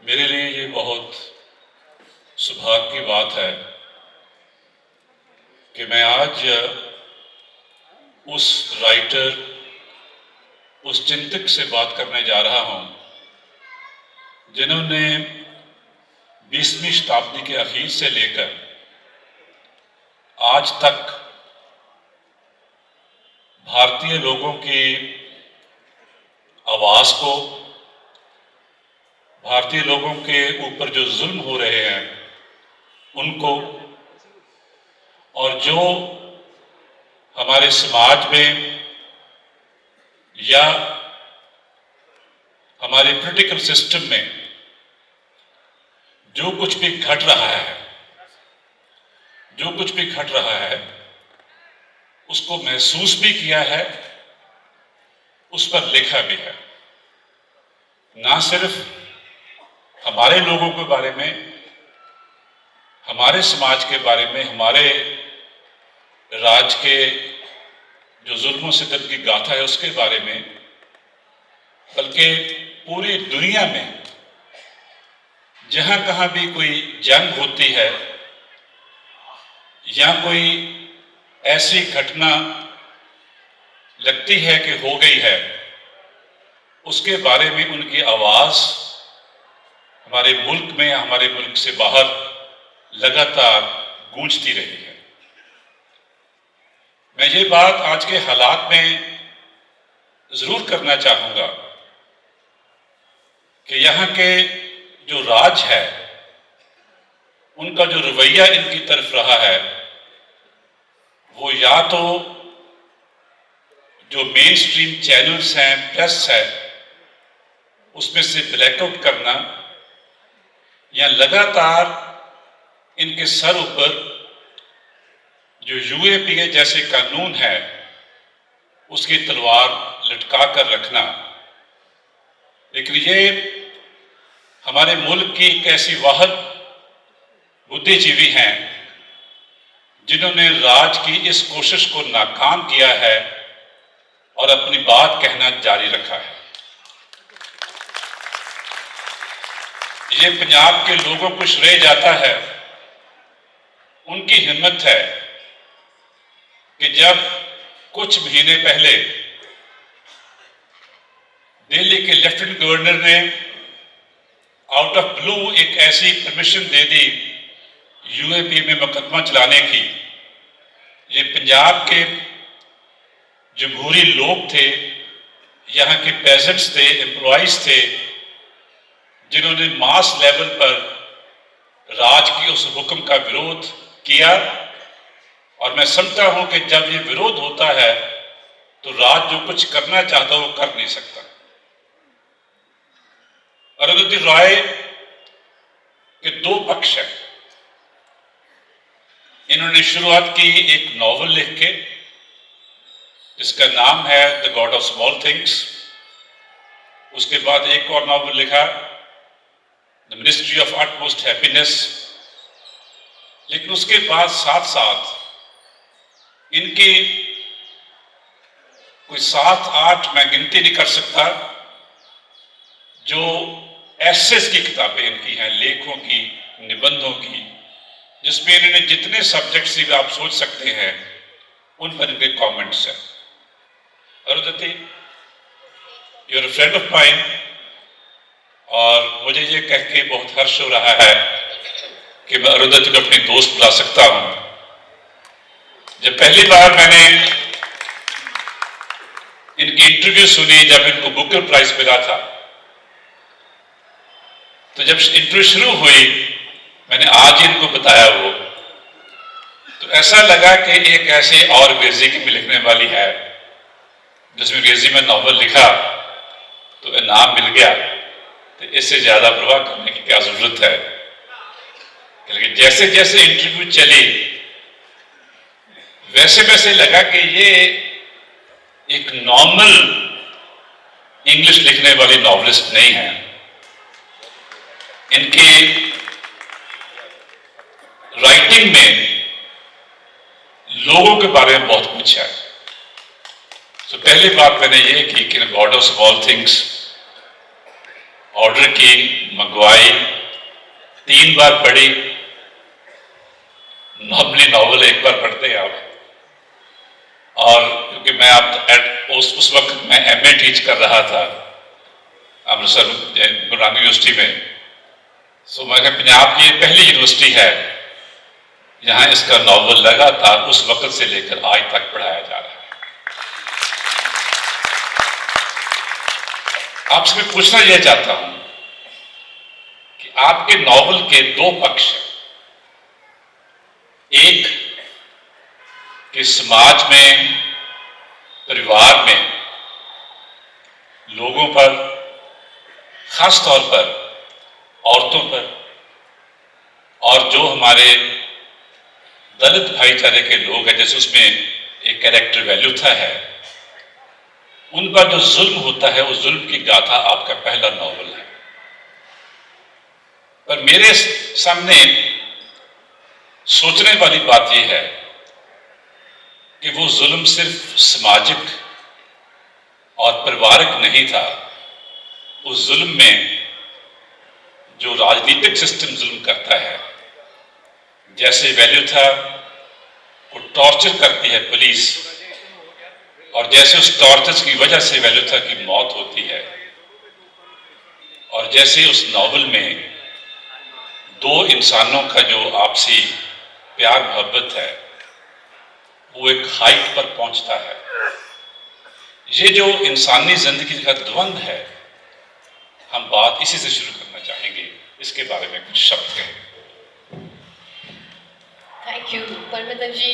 मेरे लिए ये बहुत सौभाग्य की बात है कि मैं आज उस राइटर, उस चिंतक से बात करने जा रहा हूं जिन्होंने 20वीं शताब्दी के आखिर से लेकर आज तक भारतीय लोगों की आवाज को, भारतीय लोगों के ऊपर जो जुल्म हो रहे हैं उनको, और जो हमारे समाज में या हमारे पॉलिटिकल सिस्टम में जो कुछ भी घट रहा है, उसको महसूस भी किया है, उस पर लिखा भी है। ना सिर्फ हमारे लोगों के बारे में, हमारे समाज के बारे में, हमारे राज के जो जुल्मों सितम की गाथा है उसके बारे में, बल्कि पूरी दुनिया में जहां कहां भी कोई जंग होती है या कोई ऐसी घटना लगती है कि हो गई है, उसके बारे में उनकी आवाज हमारे मुल्क में या हमारे मुल्क से बाहर लगातार गूंजती रही है। मैं ये बात आज के हालात में जरूर करना चाहूंगा कि यहां के जो राज है, उनका जो रवैया इनकी तरफ रहा है, वो या तो जो मेन स्ट्रीम चैनल्स हैं, प्रेस है, उसमें से ब्लैकआउट करना, या लगातार इनके सर ऊपर जो यूएपीए जैसे कानून है उसकी तलवार लटका कर रखना। लेकिन ये हमारे मुल्क की एक ऐसी वाहिद बुद्धिजीवी हैं जिन्होंने राज की इस कोशिश को नाकाम किया है और अपनी बात कहना जारी रखा है। ये पंजाब के लोगों को श्रेय जाता है, उनकी हिम्मत है कि जब कुछ महीने पहले दिल्ली के लेफ्टिनेंट गवर्नर ने आउट ऑफ ब्लू एक ऐसी परमिशन दे दी यूएपी में मुकदमा चलाने की। ये पंजाब के जमहूरी लोग थे, यहाँ के पेजेंट्स थे, एम्प्लॉइज थे, जिन्होंने मास लेवल पर राज की उस हुक्म का विरोध किया। और मैं समझता हूं कि जब ये विरोध होता है तो राज जो कुछ करना चाहता है वो कर नहीं सकता। अरुंधति रॉय के दो पक्ष हैं। इन्होंने शुरुआत की एक नॉवल लिख के जिसका नाम है the God of small things. उसके बाद एक और नॉवल लिखा the ministry of utmost happiness. लेकिन उसके बाद साथ साथ इनकी कोई 7-8 मैं गिनती नहीं कर सकता जो एसेस की किताबें इनकी हैं, लेखों की, निबंधों की, जिसमें इन्होंने जितने सब्जेक्ट्स भी आप सोच सकते हैं उन पर इनके कमेंट्स हैं। Arundhati, you are a friend of mine, और मुझे ये कह के बहुत हर्ष हो रहा है कि मैं अरुंधति को अपनी दोस्त बुला सकता हूं। जब पहली बार मैंने इनकी इंटरव्यू सुनी, जब इनको बुकर प्राइज मिला था, तो जब इंटरव्यू शुरू हुई मैंने आज इनको बताया वो, तो ऐसा लगा कि एक ऐसे और अंग्रेजी की भी लिखने वाली है जिसमें अंग्रेजी में नॉवल लिखा तो इनाम मिल गया, तो इससे ज्यादा प्रवाह करने की क्या जरूरत है। लेकिन जैसे जैसे इंटरव्यू चली वैसे वैसे लगा कि ये एक नॉर्मल इंग्लिश लिखने वाली नॉवलिस्ट नहीं है। इनकी राइटिंग में लोगों के बारे में बहुत कुछ है। तो पहली बात मैंने ये की कि God of small things order की, मंगवाई, 3 बार पढ़ी। नॉर्मली नॉवल एक बार पढ़ते हैं आप, और क्योंकि मैं उस वक्त मैं एमए टीच कर रहा था अमृतसर गुरु नानक यूनिवर्सिटी में। सो मैं पंजाब की पहली यूनिवर्सिटी है जहां इसका नॉवल लगातार उस वक्त से लेकर आज तक पढ़ाया जा रहा है। आपसे मैं पूछना यह चाहता हूं कि आपके नॉवल के 2 पक्ष, एक कि समाज में, परिवार में लोगों पर, खास तौर पर औरतों पर, और जो हमारे दलित भाईचारे के लोग हैं, जैसे उसमें एक कैरेक्टर वैल्यूथा है, उन पर जो जुल्म होता है, उस जुल्म की गाथा आपका पहला नॉवल है। पर मेरे सामने सोचने वाली बात यह है कि वो जुल्म सिर्फ सामाजिक और पारिवारिक नहीं था। उस जुल्म में जो राजनीतिक सिस्टम जुल्म करता है, जैसे वैल्यूथा को टॉर्चर करती है पुलिस, और जैसे उस टॉर्चर की वजह से वैल्यूथा की मौत होती है, और जैसे उस नॉवल में 2 इंसानों का जो आपसी प्यार मोहब्बत है वो एक हाइट पर पहुंचता है। ये जो इंसानी जिंदगी का द्वंद है, हम बात इसी से शुरू करना चाहेंगे। इसके बारे में कुछ शब्द कहें। थैंक यू परमिंदर जी।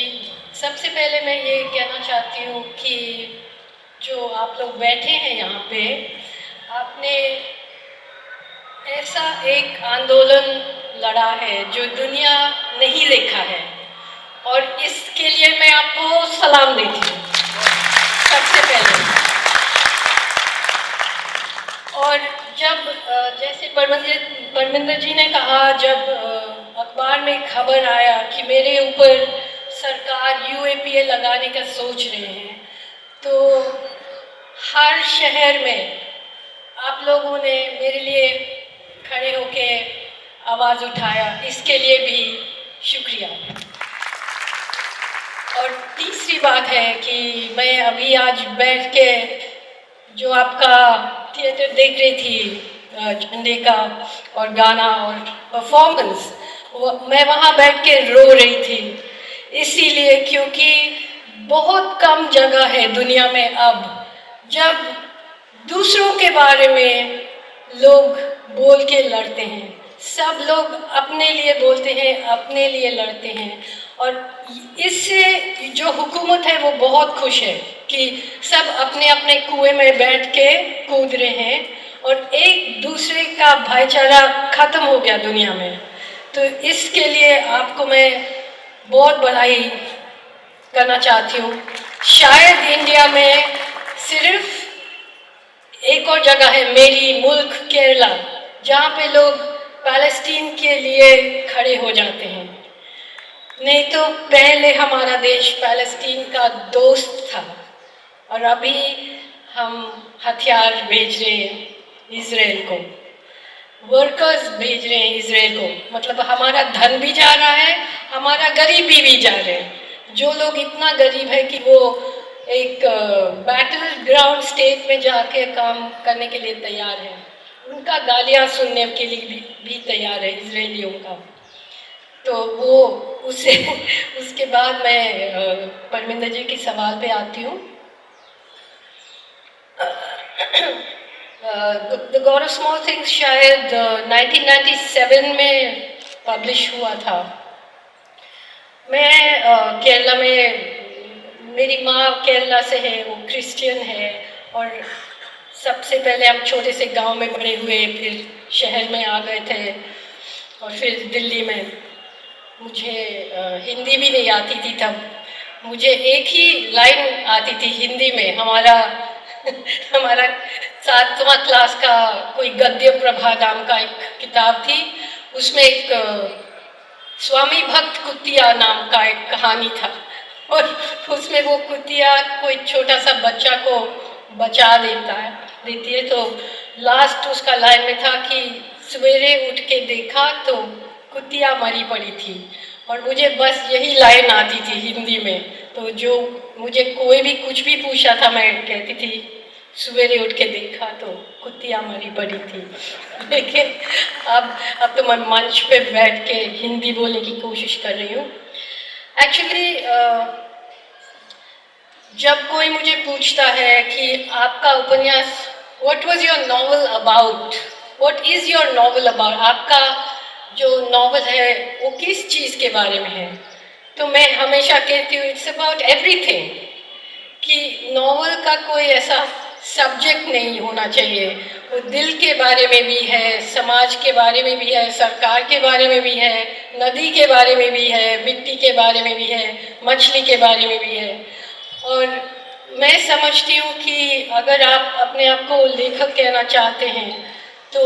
सबसे पहले मैं ये कहना चाहती हूँ कि जो आप लोग बैठे हैं यहाँ पे, आपने ऐसा एक आंदोलन लड़ा है जो दुनिया नहीं देखा है, और इसके लिए मैं आपको सलाम देती हूँ सबसे पहले। और जब जैसे परमिंदर जी ने कहा, जब अखबार में खबर आया कि मेरे ऊपर सरकार यूएपीए लगाने का सोच रहे हैं, तो हर शहर में आप लोगों ने मेरे लिए खड़े होके आवाज़ उठाया, इसके लिए भी शुक्रिया। और तीसरी बात है कि मैं अभी आज बैठ के जो आपका थिएटर देख रही थी, झंडे का और गाना और परफॉर्मेंस, मैं वहाँ बैठ के रो रही थी। इसीलिए क्योंकि बहुत कम जगह है दुनिया में अब जब दूसरों के बारे में लोग बोल के लड़ते हैं। सब लोग अपने लिए बोलते हैं, अपने लिए लड़ते हैं, और इससे जो हुकूमत है वो बहुत खुश है कि सब अपने अपने कुएं में बैठ के कूद रहे हैं, और एक दूसरे का भाईचारा खत्म हो गया दुनिया में। तो इसके लिए आपको मैं बहुत बधाई करना चाहती हूँ। शायद इंडिया में सिर्फ एक और जगह है, मेरी मुल्क केरला, जहाँ पे लोग पैलेस्टीन के लिए खड़े हो जाते हैं। नहीं तो पहले हमारा देश पैलेस्टीन का दोस्त था, और अभी हम हथियार भेज रहे हैं इजराइल को, वर्कर्स भेज रहे हैं इजराइल को। मतलब हमारा धन भी जा रहा है, हमारा गरीबी भी जा रहे हैं। जो लोग इतना गरीब है कि वो एक बैटल ग्राउंड स्टेट में जाके काम करने के लिए तैयार है, उनका गालियाँ सुनने के लिए भी तैयार है इजरायलियों का। तो वो उसके बाद मैं परमिंदर जी के सवाल पे आती हूँ। The God of small things शायद 1997 में पब्लिश हुआ था। मैं केरला में, मेरी माँ केरला से है, वो क्रिश्चियन है, और सबसे पहले हम छोटे से गांव में बड़े हुए, फिर शहर में आ गए थे, और फिर दिल्ली में। मुझे हिंदी भी नहीं आती थी तब। मुझे एक ही लाइन आती थी हिंदी में, हमारा 7वां क्लास का कोई गद्य प्रभा नाम का एक किताब थी, उसमें एक स्वामी भक्त कुतिया नाम का एक कहानी था, और उसमें वो कुतिया कोई छोटा सा बच्चा को बचा देती है। तो लास्ट उसका लाइन में था कि सवेरे उठ के देखा तो कुतिया मरी पड़ी थी, और मुझे बस यही लाइन आती थी हिंदी में। तो जो मुझे कोई भी कुछ भी पूछा था मैं कहती थी सवेरे उठ के देखा तो कुतिया मरी पड़ी थी। लेकिन अब तो मैं मंच पे बैठ के हिंदी बोलने की कोशिश कर रही हूँ। एक्चुअली जब कोई मुझे पूछता है कि आपका उपन्यास, what was your novel about, what is your novel about, आपका जो नॉवल है वो किस चीज़ के बारे में है, तो मैं हमेशा कहती हूँ इट्स अबाउट एवरीथिंग। कि नॉवल का कोई ऐसा सब्जेक्ट नहीं होना चाहिए, वो दिल के बारे में भी है, समाज के बारे में भी है, सरकार के बारे में भी है, नदी के बारे में भी है, मिट्टी के बारे में भी है, मछली के बारे में भी है। और मैं समझती हूँ कि अगर आप अपने आप को लेखक कहना चाहते हैं तो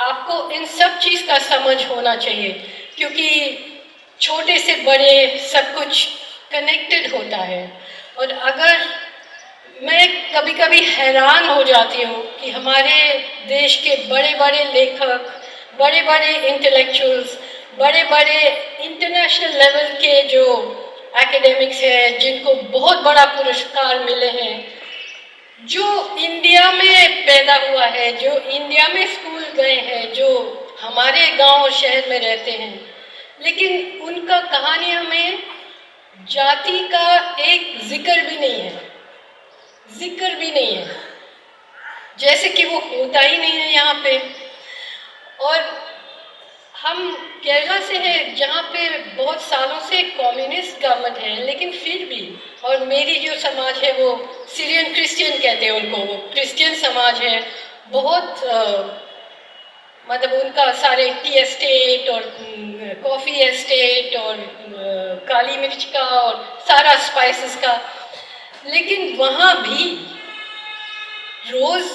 आपको इन सब चीज़ का समझ होना चाहिए, क्योंकि छोटे से बड़े सब कुछ कनेक्टेड होता है। और अगर मैं कभी कभी हैरान हो जाती हूँ कि हमारे देश के बड़े बड़े लेखक, बड़े बड़े इंटेलेक्चुअल्स, बड़े बड़े इंटरनेशनल लेवल के जो एकेडमिक्स हैं जिनको बहुत बड़ा पुरस्कार मिले हैं, जो इंडिया में पैदा हुआ है, जो इंडिया में स्कूल गए हैं, जो हमारे गांव और शहर में रहते हैं, लेकिन उनका कहानियां में जाति का एक जिक्र भी नहीं है, जिक्र भी नहीं है, जैसे कि वो होता ही नहीं है यहाँ पे। और हम केरला से हैं जहाँ पे बहुत सालों से कम्युनिस्ट गवर्नमेंट है, लेकिन फिर भी, और मेरी जो समाज है वो सीरियन क्रिश्चियन कहते हैं उनको, वो क्रिश्चियन समाज है, बहुत मतलब उनका सारे टी एस्टेट और कॉफ़ी एस्टेट और काली मिर्च का और सारा स्पाइसेस का, लेकिन वहाँ भी रोज़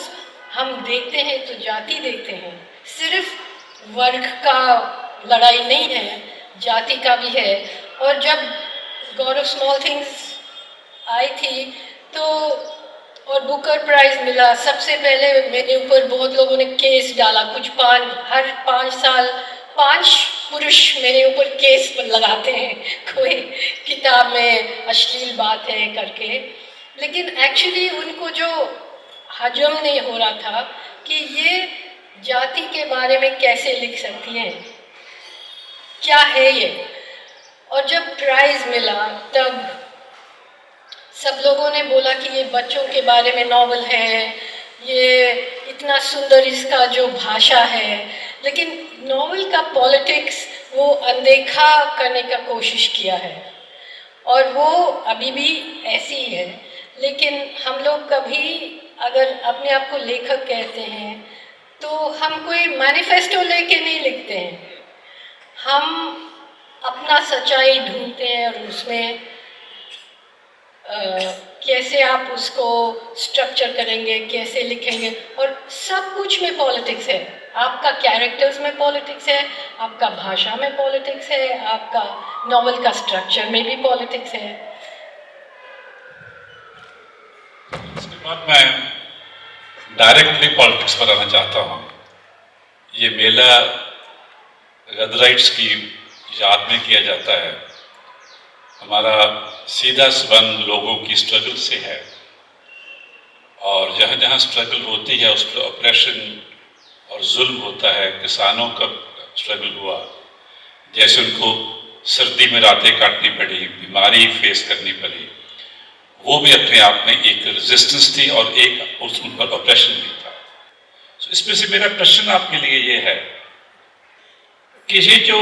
हम देखते हैं तो जाति देखते हैं, सिर्फ वर्ग का लड़ाई नहीं है, जाति का भी है। और जब God of small things I थी तो और बुकर प्राइज मिला, सबसे पहले मेरे ऊपर बहुत लोगों ने केस डाला, हर 5 साल 5 पुरुष मेरे ऊपर केस लगाते हैं, कोई किताब में अश्लील बात है करके। लेकिन एक्चुअली उनको जो हजम नहीं हो रहा था कि ये जाति के बारे में कैसे लिख सकती हैं, क्या है ये। और जब प्राइज मिला तब सब लोगों ने बोला कि ये बच्चों के बारे में नॉवल है, ये इतना सुंदर इसका जो भाषा है, लेकिन नॉवल का पॉलिटिक्स वो अनदेखा करने का कोशिश किया है, और वो अभी भी ऐसी ही है। लेकिन हम लोग कभी अगर अपने आप को लेखक कहते हैं तो हम कोई मैनिफेस्टो लेके नहीं लिखते हैं, हम अपना सच्चाई ढूंढते हैं और उसमें कैसे आप उसको स्ट्रक्चर करेंगे, कैसे लिखेंगे, और सब कुछ में पॉलिटिक्स है। आपका कैरेक्टर्स में पॉलिटिक्स है, आपका भाषा में पॉलिटिक्स है, आपका नॉवल का स्ट्रक्चर में भी पॉलिटिक्स है। इसके बाद मैं डायरेक्टली पॉलिटिक्स पर आना चाहता हूँ। ये मेला गदराइट्स की याद में किया जाता है। हमारा सीधा संबंध लोगों की स्ट्रगल से है, और जहाँ जहाँ स्ट्रगल होती है उस पर ऑपरेशन और जुल्म होता है। किसानों का स्ट्रगल हुआ, जैसे उनको सर्दी में रातें काटनी पड़ी, बीमारी फेस करनी पड़ी, वो भी अपने आप में एक रेजिस्टेंस थी और एक उन पर ऑपरेशन भी था। तो इसमें से मेरा प्रश्न आपके लिए ये है कि ये जो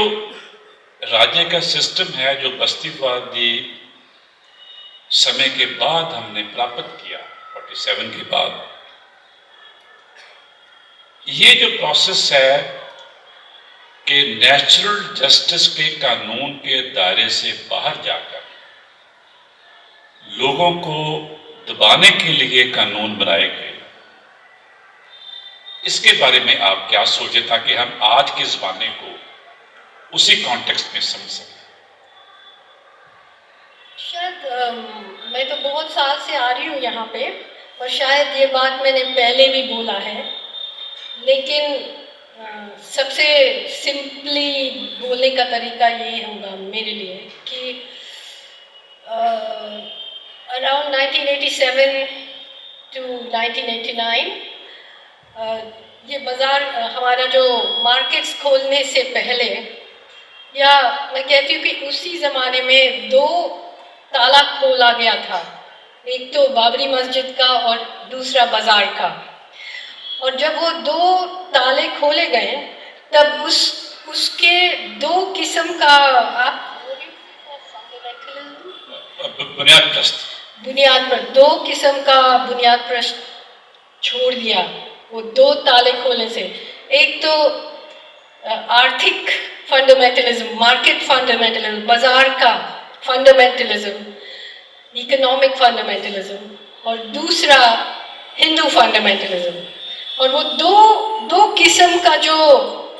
राज्य का सिस्टम है जो बस्तीवादी समय के बाद हमने प्राप्त किया, 47 के बाद, ये जो प्रोसेस है कि नेचुरल जस्टिस के कानून के दायरे से बाहर जाकर लोगों को दबाने के लिए कानून बनाए गए, इसके बारे में आप क्या सोचे ताकि हम आज के जमाने को उसी कॉन्टेक्स्ट में समझ सकें? शायद मैं तो बहुत साल से आ रही हूँ यहाँ पे, और शायद ये बात मैंने पहले भी बोला है, लेकिन सबसे सिंपली बोलने का तरीका ये होगा मेरे लिए कि अराउंड 1987 टू 1989 ये बाज़ार हमारा जो मार्केट्स खोलने से पहले, या मैं कहती हूँ कि उसी ज़माने में दो ताला खोला गया था, एक तो बाबरी मस्जिद का और दूसरा बाज़ार का। और जब वो दो ताले खोले गए तब उसके दो किस्म का बुनियाद पर दो किस्म का बुनियाद प्रश्न छोड़ दिया वो दो ताले खोलने से। एक तो आर्थिक फंडामेंटलिज्म, मार्केट फंडामेंटलिज्म, बाजार का फंडामेंटलिज्म, इकोनॉमिक फंडामेंटलिज्म, और दूसरा हिंदू फंडामेंटलिज्म। और वो दो किस्म का जो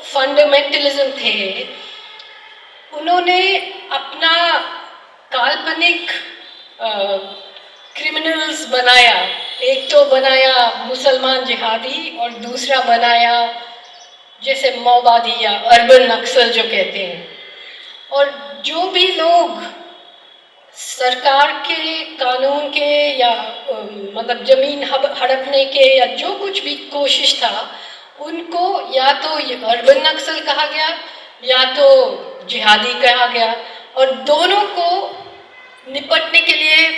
फंडामेंटलिज्म थे, उन्होंने अपना काल्पनिक क्रिमिनल्स बनाया। एक तो बनाया मुसलमान जिहादी और दूसरा बनाया जैसे माओवादी या अर्बन नक्सल जो कहते हैं। और जो भी लोग सरकार के कानून के या मतलब जमीन हड़पने के या जो कुछ भी कोशिश था, उनको या तो अर्बन नक्सल कहा गया या तो जिहादी कहा गया। और दोनों को निपटने के लिए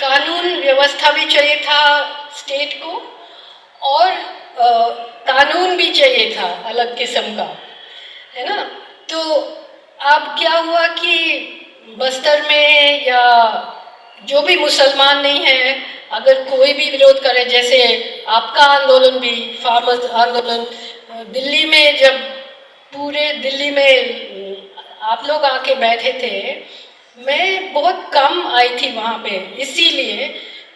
कानून व्यवस्था भी चाहिए था स्टेट को, और कानून भी चाहिए था अलग किस्म का, है ना। तो अब क्या हुआ कि बस्तर में या जो भी मुसलमान नहीं है, अगर कोई भी विरोध करे, जैसे आपका आंदोलन भी, फार्मर्स आंदोलन, दिल्ली में जब पूरे दिल्ली में आप लोग आके बैठे थे, मैं बहुत कम आई थी वहाँ पे, इसीलिए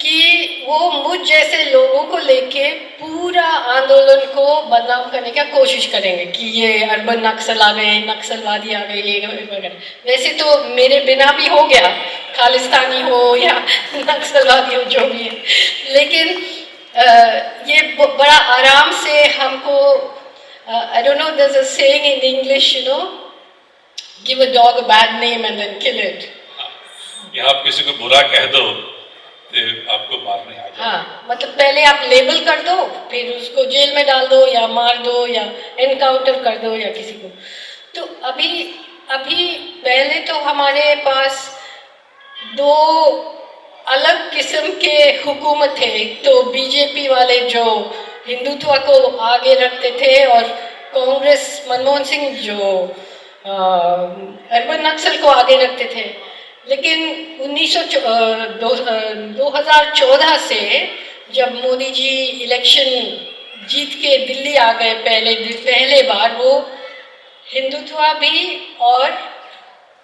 कि वो मुझ जैसे लोगों को लेके पूरा आंदोलन को बदनाम करने की कोशिश करेंगे कि ये अर्बन नक्सल आ गए, नक्सलवादी आ गए, ये वगैरह। वैसे तो मेरे बिना भी हो गया, खालिस्तानी हो या नक्सलवादी हो, जो भी है। लेकिन ये बड़ा आराम से हमको, I don't know, there is a saying in English, you know, give a dog a bad name and then kill it. या आप किसी को बुरा कह दो तो आपको मारने आ जाए। हाँ, मतलब पहले आप लेबल कर दो, फिर उसको जेल में डाल दो या मार दो या एनकाउंटर कर दो या किसी को। तो अभी पहले तो हमारे पास दो अलग किस्म के हुकूमत थे। एक तो बीजेपी वाले जो हिंदुत्व को आगे रखते थे, और कांग्रेस, मनमोहन सिंह जो अर्बन नक्सल को आगे रखते थे। लेकिन 2014 से जब मोदी जी इलेक्शन जीत के दिल्ली आ गए पहले बार, वो हिंदुत्व भी और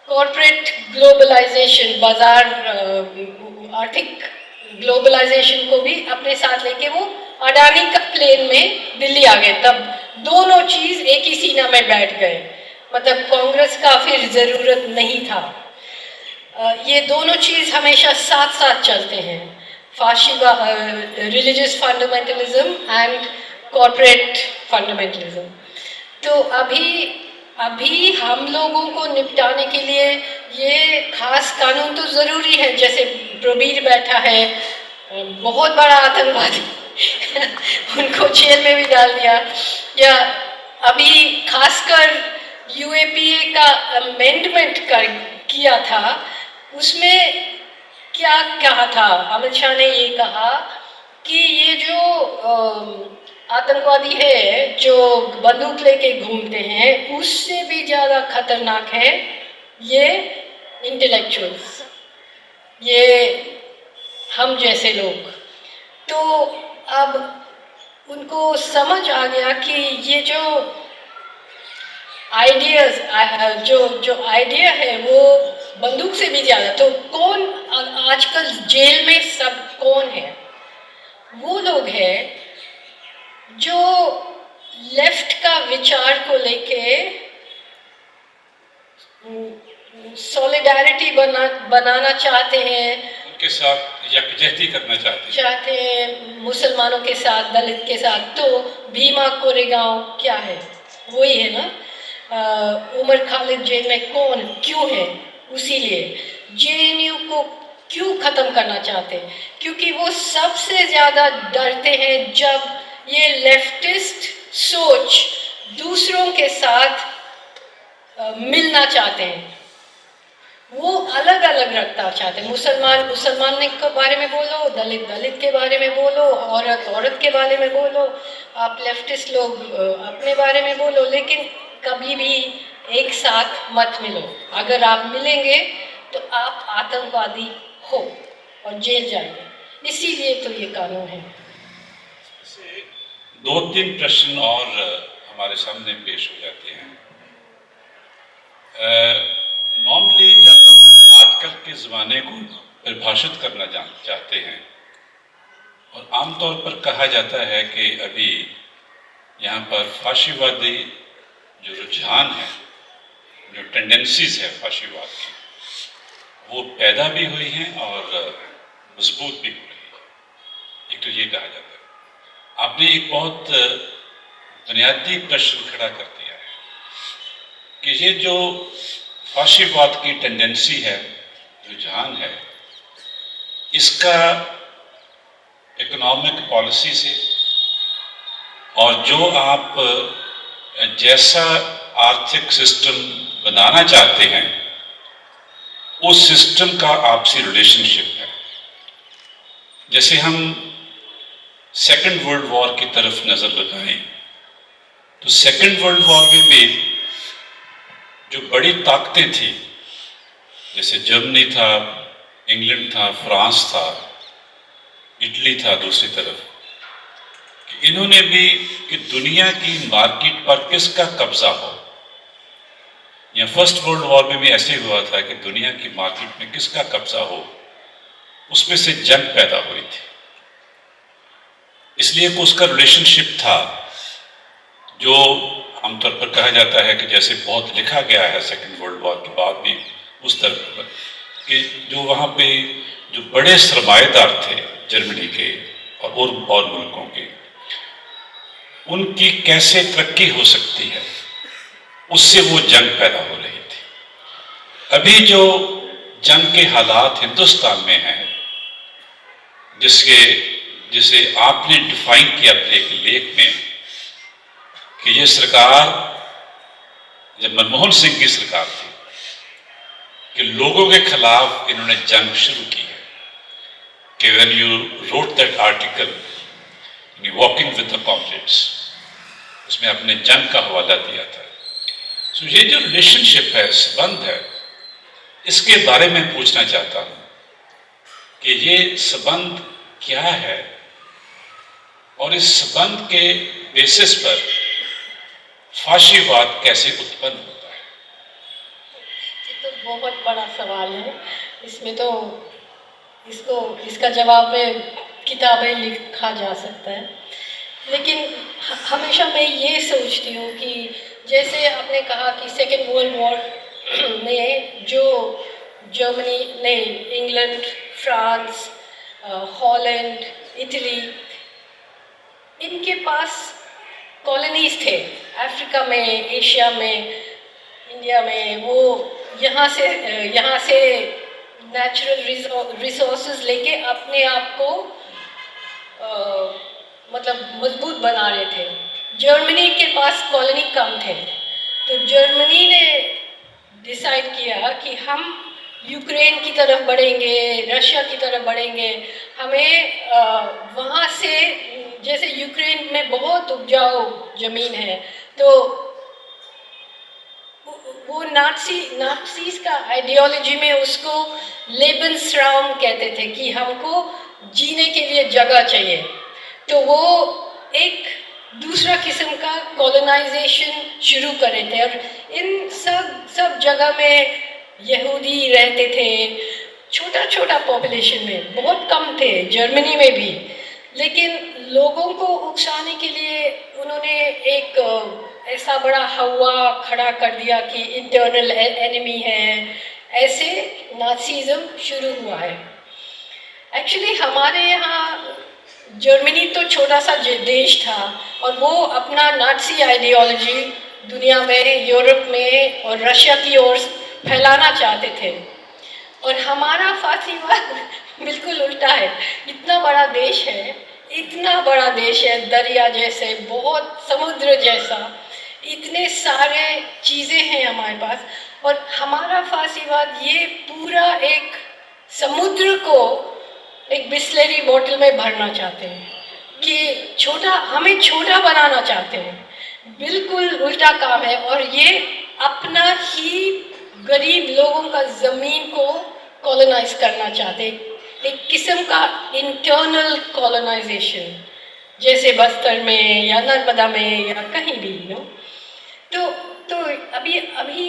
कॉर्पोरेट ग्लोबलाइजेशन, बाजार आर्थिक ग्लोबलाइजेशन को भी अपने साथ लेके वो अडानी का प्लेन में दिल्ली आ गए। तब दोनों चीज एक ही सीना में बैठ गए, मतलब कांग्रेस का फिर जरूरत नहीं था। ये दोनों चीज हमेशा साथ साथ चलते हैं, religious fundamentalism and corporate fundamentalism. तो अभी हम लोगों को निपटाने के लिए ये खास कानून तो ज़रूरी है। जैसे प्रबीर बैठा है, बहुत बड़ा आतंकवादी उनको जेल में भी डाल दिया। या अभी खासकर यूएपीए का अमेंडमेंट किया था, उसमें क्या कहा था, अमित शाह ने ये कहा कि ये जो आतंकवादी है जो बंदूक लेके घूमते हैं, उससे भी ज़्यादा खतरनाक है ये इंटेलेक्चुअल्स, ये हम जैसे लोग। तो अब उनको समझ आ गया कि ये जो आइडियाज, जो आइडिया है वो बंदूक से भी ज़्यादा। तो कौन आजकल जेल में सब कौन है? वो लोग हैं जो लेफ्ट का विचार को लेके सॉलिडारिटी बनाना चाहते हैं, उनके साथ यकजहती करना चाहते हैं मुसलमानों के साथ, दलित के साथ। तो भीमा कोरेगांव क्या है? वही है ना। उमर खालिद जेल में कौन क्यों है? उसी लिए जेएनयू को क्यों खत्म करना चाहते हैं? क्योंकि वो सबसे ज्यादा डरते हैं जब ये लेफ्टिस्ट सोच दूसरों के साथ मिलना चाहते हैं। वो अलग अलग रखना चाहते हैं। मुसलमान के बारे में बोलो, दलित के बारे में बोलो, औरत के बारे में बोलो, आप लेफ्टिस्ट लोग अपने बारे में बोलो, लेकिन कभी भी एक साथ मत मिलो। अगर आप मिलेंगे तो आप आतंकवादी हो और जेल जाएंगे। इसीलिए तो ये कानून है। दो तीन प्रश्न और हमारे सामने पेश हो जाते हैं। नॉर्मली जब हम आजकल के ज़माने को परिभाषित करना चाहते हैं, और आमतौर पर कहा जाता है कि अभी यहाँ पर फाशीवादी जो रुझान है, जो टेंडेंसीज है फाशीवाद की, वो पैदा भी हुई हैं और मजबूत भी हो रही है। एक तो ये कहा जाता है। आपने एक बहुत बुनियादी प्रश्न खड़ा कर दिया है कि ये जो फाशीवाद की टेंडेंसी है, रुझान है, इसका इकोनॉमिक पॉलिसी से और जो आप जैसा आर्थिक सिस्टम बनाना चाहते हैं उस सिस्टम का आपसी रिलेशनशिप है। जैसे हम सेकेंड वर्ल्ड वॉर की तरफ नजर लगाएं तो सेकेंड वर्ल्ड वॉर में भी जो बड़ी ताकतें थी, जैसे जर्मनी था, इंग्लैंड था, फ्रांस था, इटली था दूसरी तरफ, कि इन्होंने भी कि दुनिया की मार्केट पर किसका कब्जा हो, या फर्स्ट वर्ल्ड वॉर में भी ऐसे हुआ था कि दुनिया की मार्केट में किसका कब्जा हो, उसमें से जंग पैदा हुई थी। इसलिए कि उसका रिलेशनशिप था, जो आमतौर पर कहा जाता है कि जैसे बहुत लिखा गया है सेकेंड वर्ल्ड वॉर के बाद भी उस तरह पर, कि जो वहाँ पे जो बड़े सरमाएदार थे जर्मनी के और मुल्कों के, उनकी कैसे तरक्की हो सकती है, उससे वो जंग पैदा हो रही थी। अभी जो जंग के हालात हिंदुस्तान में हैं, जिसे आपने डिफाइन किया अपने एक लेख में कि ये सरकार, जब मनमोहन सिंह की सरकार थी, कि लोगों के खिलाफ इन्होंने जंग शुरू की है, कि when you wrote that article walking with the Comrades, उसमें अपने जंग का हवाला दिया था। तो ये जो रिलेशनशिप है, संबंध है, इसके बारे में पूछना चाहता हूं कि ये संबंध क्या है और इस संबंध के बेसिस पर फाशीवाद कैसे उत्पन्न होता है। ये तो बहुत बड़ा सवाल है। इसमें तो इसका जवाब में किताबें लिखा जा सकता है, लेकिन हमेशा मैं ये सोचती हूँ कि जैसे आपने कहा कि सेकेंड वर्ल्ड वॉर में जो जर्मनी ने, इंग्लैंड, फ्रांस, हॉलैंड, इटली, इनके पास कॉलोनीज थे अफ्रीका में, एशिया में, इंडिया में। वो यहाँ से नेचुरल रिसोर्सेज लेके अपने आप को मतलब मजबूत बना रहे थे। जर्मनी के पास कॉलोनी कम थे, तो जर्मनी ने डिसाइड किया कि हम यूक्रेन की तरफ बढ़ेंगे, रशिया की तरफ बढ़ेंगे। हमें वहाँ से, जैसे यूक्रेन में बहुत उपजाऊ जमीन है, तो वो नाज़ीज़ का आइडियोलॉजी में उसको लेबेनसराउम कहते थे कि हमको जीने के लिए जगह चाहिए। तो वो एक दूसरा किस्म का कॉलोनाइजेशन शुरू करे थे, और इन सब जगह में यहूदी रहते थे, छोटा छोटा पॉपुलेशन में, बहुत कम थे जर्मनी में भी। लेकिन लोगों को उकसाने के लिए उन्होंने एक ऐसा बड़ा हवा खड़ा कर दिया कि इंटरनल एनिमी है, ऐसे नाज़िज़्म शुरू हुआ है। एक्चुअली हमारे यहाँ जर्मनी तो छोटा सा देश था और वो अपना नाज़ी आइडियोलॉजी दुनिया में, यूरोप में और रशिया की ओर फैलाना चाहते थे। और हमारा फासीवाद बिल्कुल उल्टा है। इतना बड़ा देश है, इतना बड़ा देश है, दरिया जैसे, बहुत समुद्र जैसा, इतने सारे चीज़ें हैं हमारे पास, और हमारा फासीवाद ये पूरा एक समुद्र को एक बिस्लेरी बोतल में भरना चाहते हैं कि छोटा, हमें छोटा बनाना चाहते हैं। बिल्कुल उल्टा काम है। और ये अपना ही गरीब लोगों का ज़मीन को कॉलोनाइज करना चाहते हैं, एक किस्म का इंटरनल कॉलोनाइजेशन, जैसे बस्तर में या नर्मदा में या कहीं भी नो। तो अभी अभी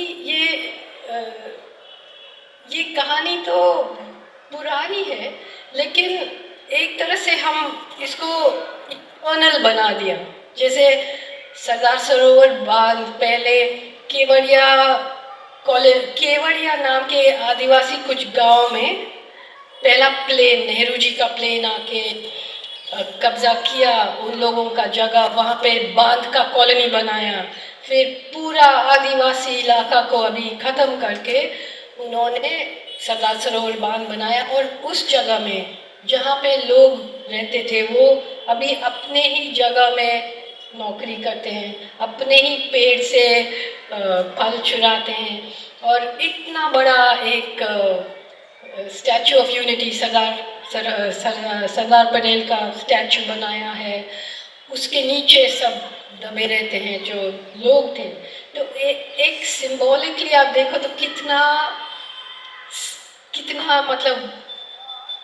ये कहानी तो पुरानी है, लेकिन एक तरह से हम इसको इंटरनल बना दिया। जैसे सरदार सरोवर बांध पहले केवड़िया नाम के आदिवासी कुछ गांव में पहला प्लेन, नेहरू जी का प्लेन आके कब्जा किया उन लोगों का जगह, वहाँ पे बांध का कॉलोनी बनाया, फिर पूरा आदिवासी इलाका को अभी ख़त्म करके उन्होंने सरदार सरोवर बांध बनाया। और उस जगह में जहाँ पे लोग रहते थे वो अभी अपने ही जगह में नौकरी करते हैं, अपने ही पेड़ से फल चुराते हैं। और इतना बड़ा एक statue of unity Sardar Patel का स्टैचू बनाया है, उसके नीचे सब दबे रहते हैं जो लोग थे। तो एक सिंबॉलिकली आप देखो तो कितना मतलब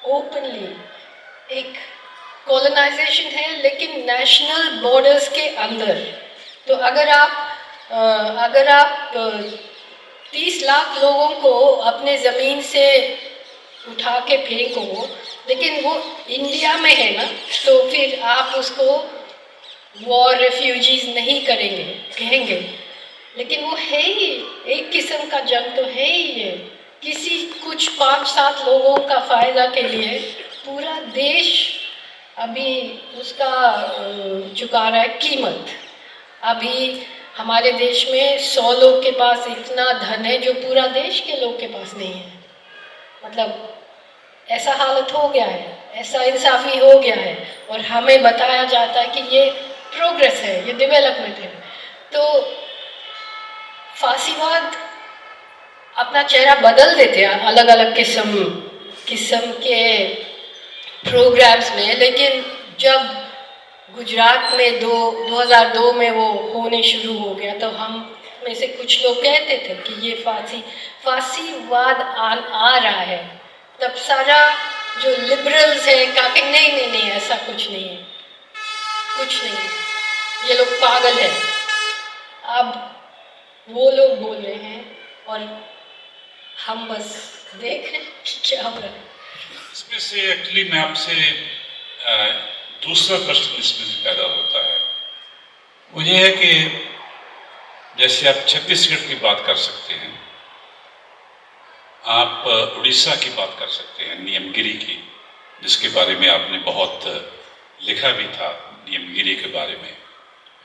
ओपनली एक कॉलोनाइजेशन है, लेकिन नेशनल बॉर्डर्स के अंदर। तो अगर आप 30 लाख लोगों को अपने ज़मीन से उठा के फेंको, लेकिन वो इंडिया में है ना, तो फिर आप उसको वॉर रेफ्यूजीज नहीं कहेंगे, लेकिन वो है ही एक किस्म का जंग, तो है ही ये किसी कुछ 5-7 लोगों का फ़ायदा के लिए पूरा देश अभी उसका चुका रहा है कीमत। अभी हमारे देश में 100 लोग के पास इतना धन है जो पूरा देश के लोग के पास नहीं है। मतलब ऐसा हालत हो गया है, ऐसा इंसाफी हो गया है, और हमें बताया जाता है कि ये प्रोग्रेस है, ये डेवलपमेंट है। तो फासीवाद अपना चेहरा बदल देते हैं अलग अलग किस्म के प्रोग्राम्स में, लेकिन जब गुजरात में 2002 में वो होने शुरू हो गया तो हम में से कुछ लोग कहते थे कि ये फासीवाद आ रहा है। तब सारा जो लिबरल्स है कहा कि नहीं ऐसा कुछ नहीं है, कुछ नहीं है, ये लोग पागल है। अब वो लोग बोल रहे हैं और हम बस देख रहे हैं कि क्या हो रहा है। इसमें से एक्चुअली मैं आपसे दूसरा प्रश्न इसमें से पैदा होता है, वो ये है कि जैसे आप छत्तीसगढ़ की बात कर सकते हैं, आप उड़ीसा की बात कर सकते हैं, नियमगिरी की, जिसके बारे में आपने बहुत लिखा भी था, नियमगिरी के बारे में,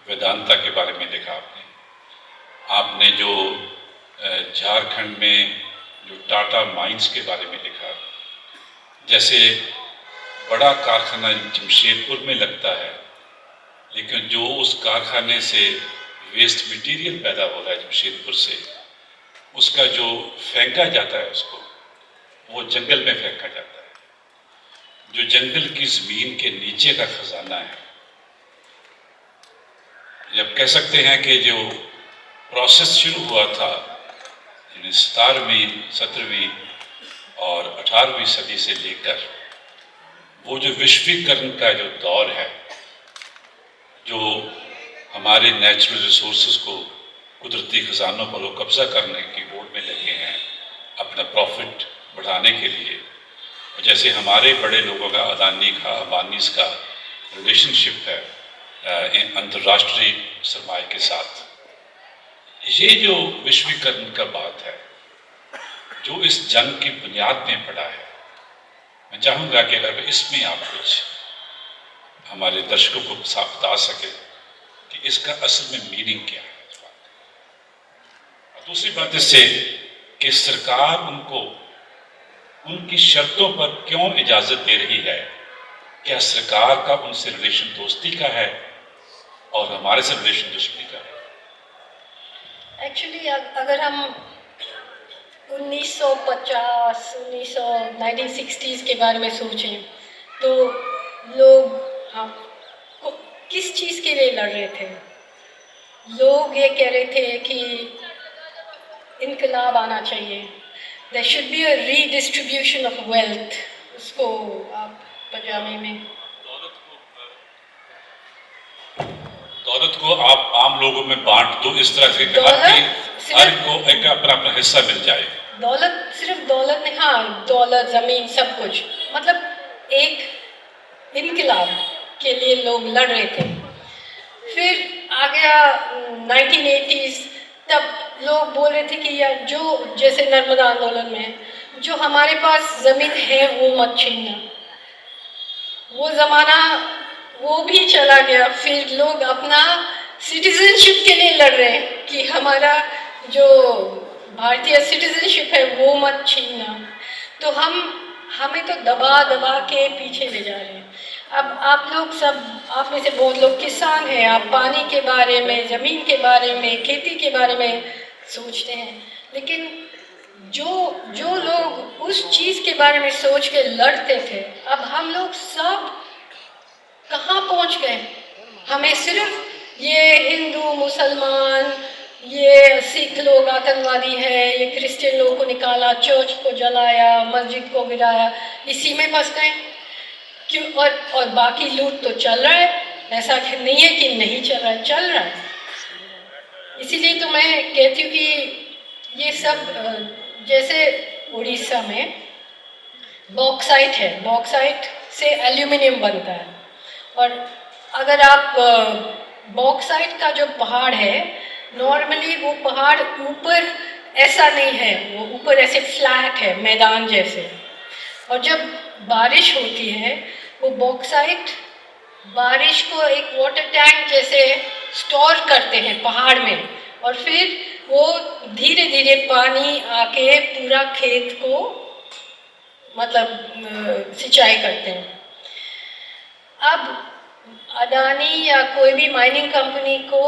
वेदांता के बारे में लिखा आपने जो झारखंड में जो टाटा माइंस के बारे में लिखा, जैसे बड़ा कारखाना जमशेदपुर में लगता है, लेकिन जो उस कारखाने से वेस्ट मटेरियल पैदा हो रहा है जमशेदपुर से, उसका जो फेंका जाता है उसको वो जंगल में फेंका जाता है, जो जंगल की ज़मीन के नीचे का खजाना है। जब कह सकते हैं कि जो प्रोसेस शुरू हुआ था 17वीं 17वीं और 18वीं सदी से लेकर वो जो विश्वीकरण का जो दौर है, जो हमारे नेचुरल रिसोर्सेज को, कुदरती खजानों पर वो कब्जा करने की होड़ में लगे हैं अपना प्रॉफिट बढ़ाने के लिए। और जैसे हमारे बड़े लोगों का अदानी का, अंबानीज का रिलेशनशिप है अंतर्राष्ट्रीय सरमाए के साथ, ये जो विश्वीकरण का बात है, जो इस जंग की बुनियाद में पड़ा है, मैं चाहूँगा कि अगर इसमें आप कुछ हमारे दर्शकों को साफ बता सके कि इसका असल में मीनिंग क्या है। और दूसरी बात इससे कि सरकार उनको उनकी शर्तों पर क्यों इजाजत दे रही है। क्या सरकार का उनसे रिलेशन दोस्ती का है और हमारे से रिलेशन दुश्मनी का है। एक्चुअली अगर हम 1950, 1960s के बारे में सोचें तो लोग किस चीज़ के लिए लड़ रहे थे। लोग ये कह रहे थे कि इनकलाब आना चाहिए, there should be a redistribution of wealth. उसको आप पंजाबी में दौलत को आप आम लोगों में बांट दो, इस तरह से हर को एक अपना अपना हिस्सा मिल जाए। दौलत सिर्फ दौलत नहीं, हाँ दौलत, जमीन, सब कुछ, मतलब एक इनकलाब के लिए लोग लड़ रहे थे। फिर आ गया 1980s, तब लोग बोल रहे थे कि यार जो जैसे नर्मदा आंदोलन में जो हमारे पास ज़मीन है वो मत छीनना। वो ज़माना वो भी चला गया। फिर लोग अपना सिटीजनशिप के लिए लड़ रहे हैं कि हमारा जो भारतीय सिटीजनशिप है वो मत छीनना। तो हमें तो दबा दबा के पीछे ले जा रहे हैं। अब आप लोग सब, आप में से बहुत लोग किसान हैं, आप पानी के बारे में, ज़मीन के बारे में, खेती के बारे में सोचते हैं, लेकिन जो लोग उस चीज़ के बारे में सोच के लड़ते थे, अब हम लोग सब कहाँ पहुँच गए। हमें सिर्फ ये हिंदू, मुसलमान, ये सिख लोग आतंकवादी है, ये क्रिश्चियन लोगों को निकाला, चर्च को जलाया, मस्जिद को गिराया, इसी में फंस गए क्यों। और बाकी लूट तो चल रहा है, ऐसा नहीं है कि नहीं चल रहा है, चल रहा है। इसीलिए तो मैं कहती हूँ कि ये सब, जैसे उड़ीसा में बॉक्साइट है, बॉक्साइट से एल्यूमिनियम बनता है। और अगर आप बॉक्साइट का जो पहाड़ है, नॉर्मली वो पहाड़ ऊपर ऐसा नहीं है, वो ऊपर ऐसे फ्लैट है, मैदान जैसे। और जब बारिश होती है वो बॉक्साइट बारिश को एक वाटर टैंक जैसे स्टोर करते हैं पहाड़ में, और फिर वो धीरे धीरे पानी आके पूरा खेत को मतलब सिंचाई करते हैं। अब अडानी या कोई भी माइनिंग कंपनी को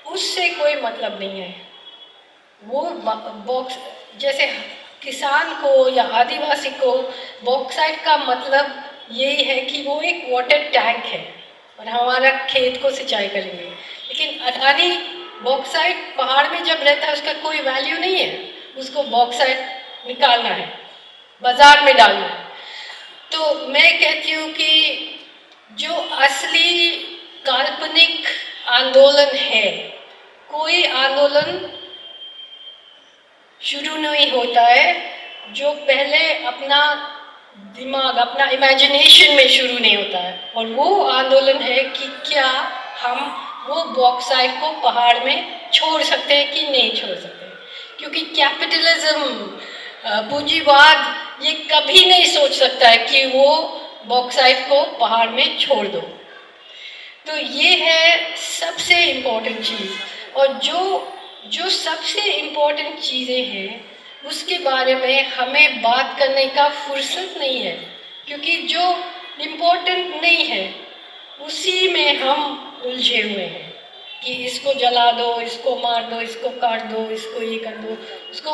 उससे कोई मतलब नहीं है। वो बॉक्स जैसे किसान को या आदिवासी को बॉक्साइट का मतलब यही है कि वो एक वाटर टैंक है और हमारा खेत को सिंचाई करेंगे। लेकिन अडानी बॉक्साइट पहाड़ में जब रहता है उसका कोई वैल्यू नहीं है, उसको बॉक्साइट निकालना है, बाजार में डालना है। तो मैं कहती हूँ कि जो असली काल्पनिक आंदोलन है, कोई आंदोलन शुरू नहीं होता है जो पहले अपना दिमाग, अपना इमेजिनेशन में शुरू नहीं होता है। और वो आंदोलन है कि क्या हम वो बॉक्साइट को पहाड़ में छोड़ सकते हैं कि नहीं छोड़ सकते। क्योंकि कैपिटलिज्म, पूंजीवाद, ये कभी नहीं सोच सकता है कि वो बॉक्साइट को पहाड़ में छोड़ दो। तो ये है सबसे इम्पोर्टेंट चीज़। और जो सबसे इम्पोर्टेंट चीज़ें हैं उसके बारे में हमें बात करने का फुर्सत नहीं है, क्योंकि जो इम्पोर्टेंट नहीं है उसी में हम उलझे हुए हैं कि इसको जला दो, इसको मार दो, इसको काट दो, इसको ये कर दो, उसको,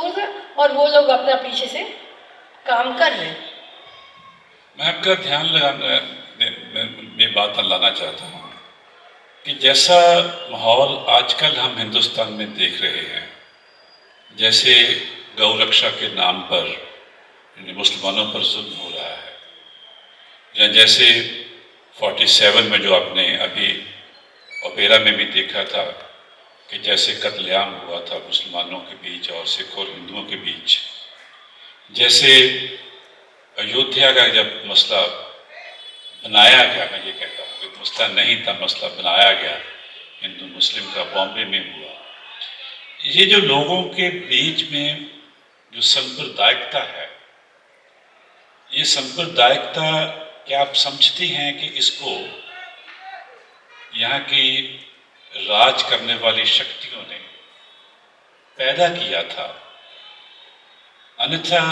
और वो लोग अपना पीछे से काम कर रहे हैं। मैं आपका ध्यान में बात लाना चाहता हूँ कि जैसा माहौल आजकल हम हिंदुस्तान में देख रहे हैं, जैसे गौ रक्षा के नाम पर मुसलमानों पर जुल्म हो रहा है, या जैसे 47 में जो आपने अभी ओपेरा में भी देखा था कि जैसे कत्लेआम हुआ था मुसलमानों के बीच और सिख और हिंदुओं के बीच, जैसे अयोध्या का जब मसला बनाया गया, मैं ये कहता हूँ कि मसला नहीं था, मसला बनाया गया हिंदू मुस्लिम का, बॉम्बे में हुआ। ये जो लोगों के बीच में जो सांप्रदायिकता है, ये सांप्रदायिकता, क्या आप समझती हैं कि इसको यहाँ की राज करने वाली शक्तियों ने पैदा किया था? अन्यथा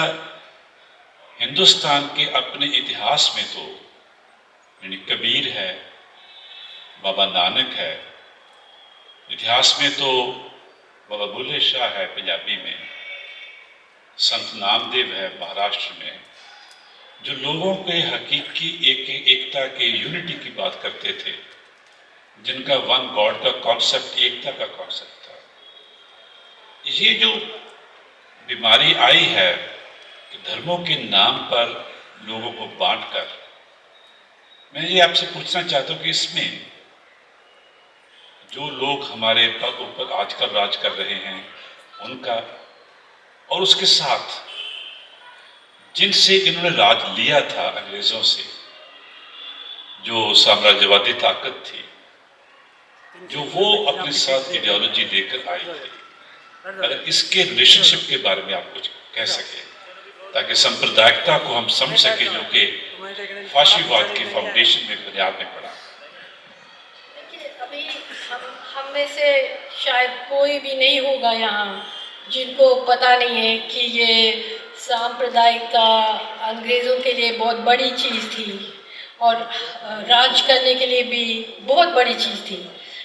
हिंदुस्तान के अपने इतिहास में तो यानी कबीर है, बाबा नानक है, इतिहास में तो बाबा बुल्ले शाह है पंजाबी में, संत नामदेव है महाराष्ट्र में, जो लोगों के हकीकी एकता के यूनिटी की बात करते थे, जिनका वन गॉड का कॉन्सेप्ट, एकता का कॉन्सेप्ट था। ये जो बीमारी आई है कि धर्मों के नाम पर लोगों को बांटकर, मैं ये आपसे पूछना चाहता हूं कि इसमें जो लोग हमारे ऊपर आजकल राज कर रहे हैं उनका, और उसके साथ जिनसे इन्होंने राज लिया था अंग्रेजों से, जो साम्राज्यवादी ताकत थी, जो वो अपने साथ आइडियोलॉजी देकर आई थी, अगर इसके रिलेशनशिप के बारे में आप कुछ कह सके ताकि सांप्रदायिकता को हम समझ सके, जो कि फाशीवाद के फाउंडेशन में बुनियाद में पड़ा। देखिए, अभी हम में से शायद कोई भी नहीं होगा यहाँ जिनको पता नहीं है कि ये सांप्रदायिकता अंग्रेज़ों के लिए बहुत बड़ी चीज़ थी और राज करने के लिए भी बहुत बड़ी चीज़ थी।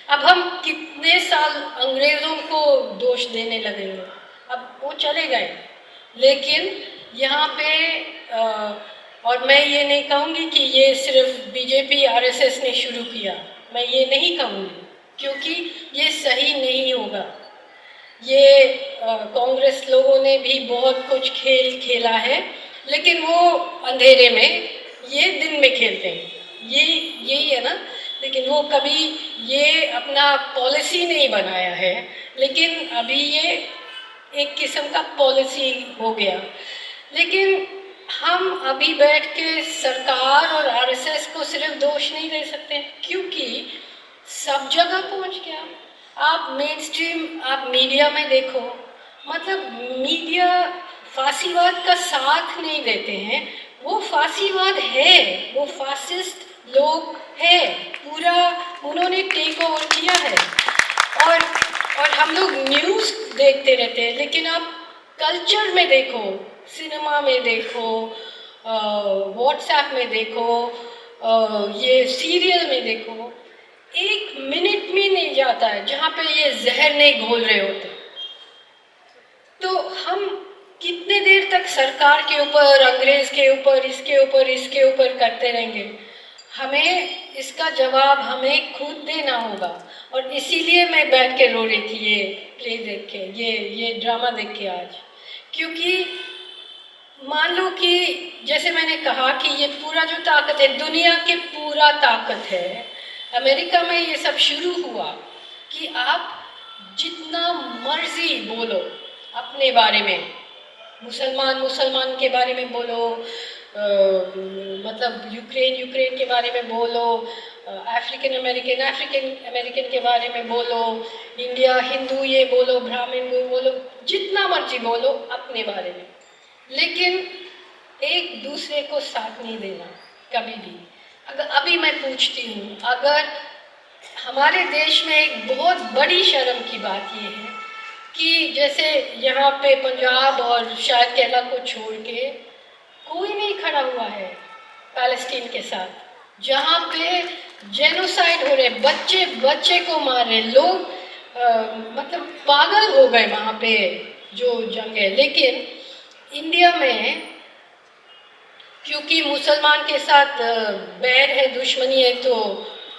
अब हम कितने साल अंग्रेज़ों को दोष देने लगे हैं, अब वो चले गए, लेकिन यहाँ पे और मैं ये नहीं कहूँगी कि ये सिर्फ बीजेपी आरएसएस ने शुरू किया, मैं ये नहीं कहूँगी, क्योंकि ये सही नहीं होगा। ये कांग्रेस लोगों ने भी बहुत कुछ खेल खेला है, लेकिन वो अंधेरे में, ये दिन में खेलते हैं, यही है ना। लेकिन वो कभी ये अपना पॉलिसी नहीं बनाया है, लेकिन अभी ये एक किस्म का पॉलिसी हो गया। लेकिन हम अभी बैठ के सरकार और आरएसएस को सिर्फ दोष नहीं दे सकते, क्योंकि सब जगह पहुंच गया। आप मेन स्ट्रीम, आप मीडिया में देखो, मतलब मीडिया फासीवाद का साथ नहीं देते हैं, वो फासीवाद है, वो फासिस्ट लोग है, पूरा उन्होंने टेक ओवर किया है। और हम लोग न्यूज़ देखते रहते हैं, लेकिन आप कल्चर में देखो, सिनेमा में देखो, व्हाट्सएप में देखो, ये सीरियल में देखो, एक मिनट में नहीं जाता है जहाँ पे ये जहर नहीं घोल रहे होते। तो हम कितने देर तक सरकार के ऊपर, अंग्रेज के ऊपर, इसके ऊपर करते रहेंगे? हमें इसका जवाब हमें खुद देना होगा। और इसीलिए मैं बैठ के रो रही थी ये प्ले देख के, ये ड्रामा देख के आज, क्योंकि मान लो कि जैसे मैंने कहा कि ये पूरा जो ताकत है, दुनिया की पूरा ताकत है, अमेरिका में ये सब शुरू हुआ कि आप जितना मर्जी बोलो अपने बारे में, मुसलमान के बारे में बोलो, मतलब यूक्रेन के बारे में बोलो, अफ्रीकन अमेरिकन के बारे में बोलो, इंडिया हिंदू ये बोलो, ब्राह्मण वो बोलो, जितना मर्जी बोलो अपने बारे में, लेकिन एक दूसरे को साथ नहीं देना कभी भी। अगर अभी मैं पूछती हूँ, अगर हमारे देश में एक बहुत बड़ी शर्म की बात ये है कि जैसे यहाँ पे पंजाब और शायद केरला को छोड़ के कोई नहीं खड़ा हुआ है पैलेस्टीन के साथ, जहाँ पे जेनोसाइड हो रहे, बच्चे को मार रहे लोग, मतलब पागल हो गए वहाँ पे जो जंग है। लेकिन इंडिया में क्योंकि मुसलमान के साथ बैर है, दुश्मनी है, तो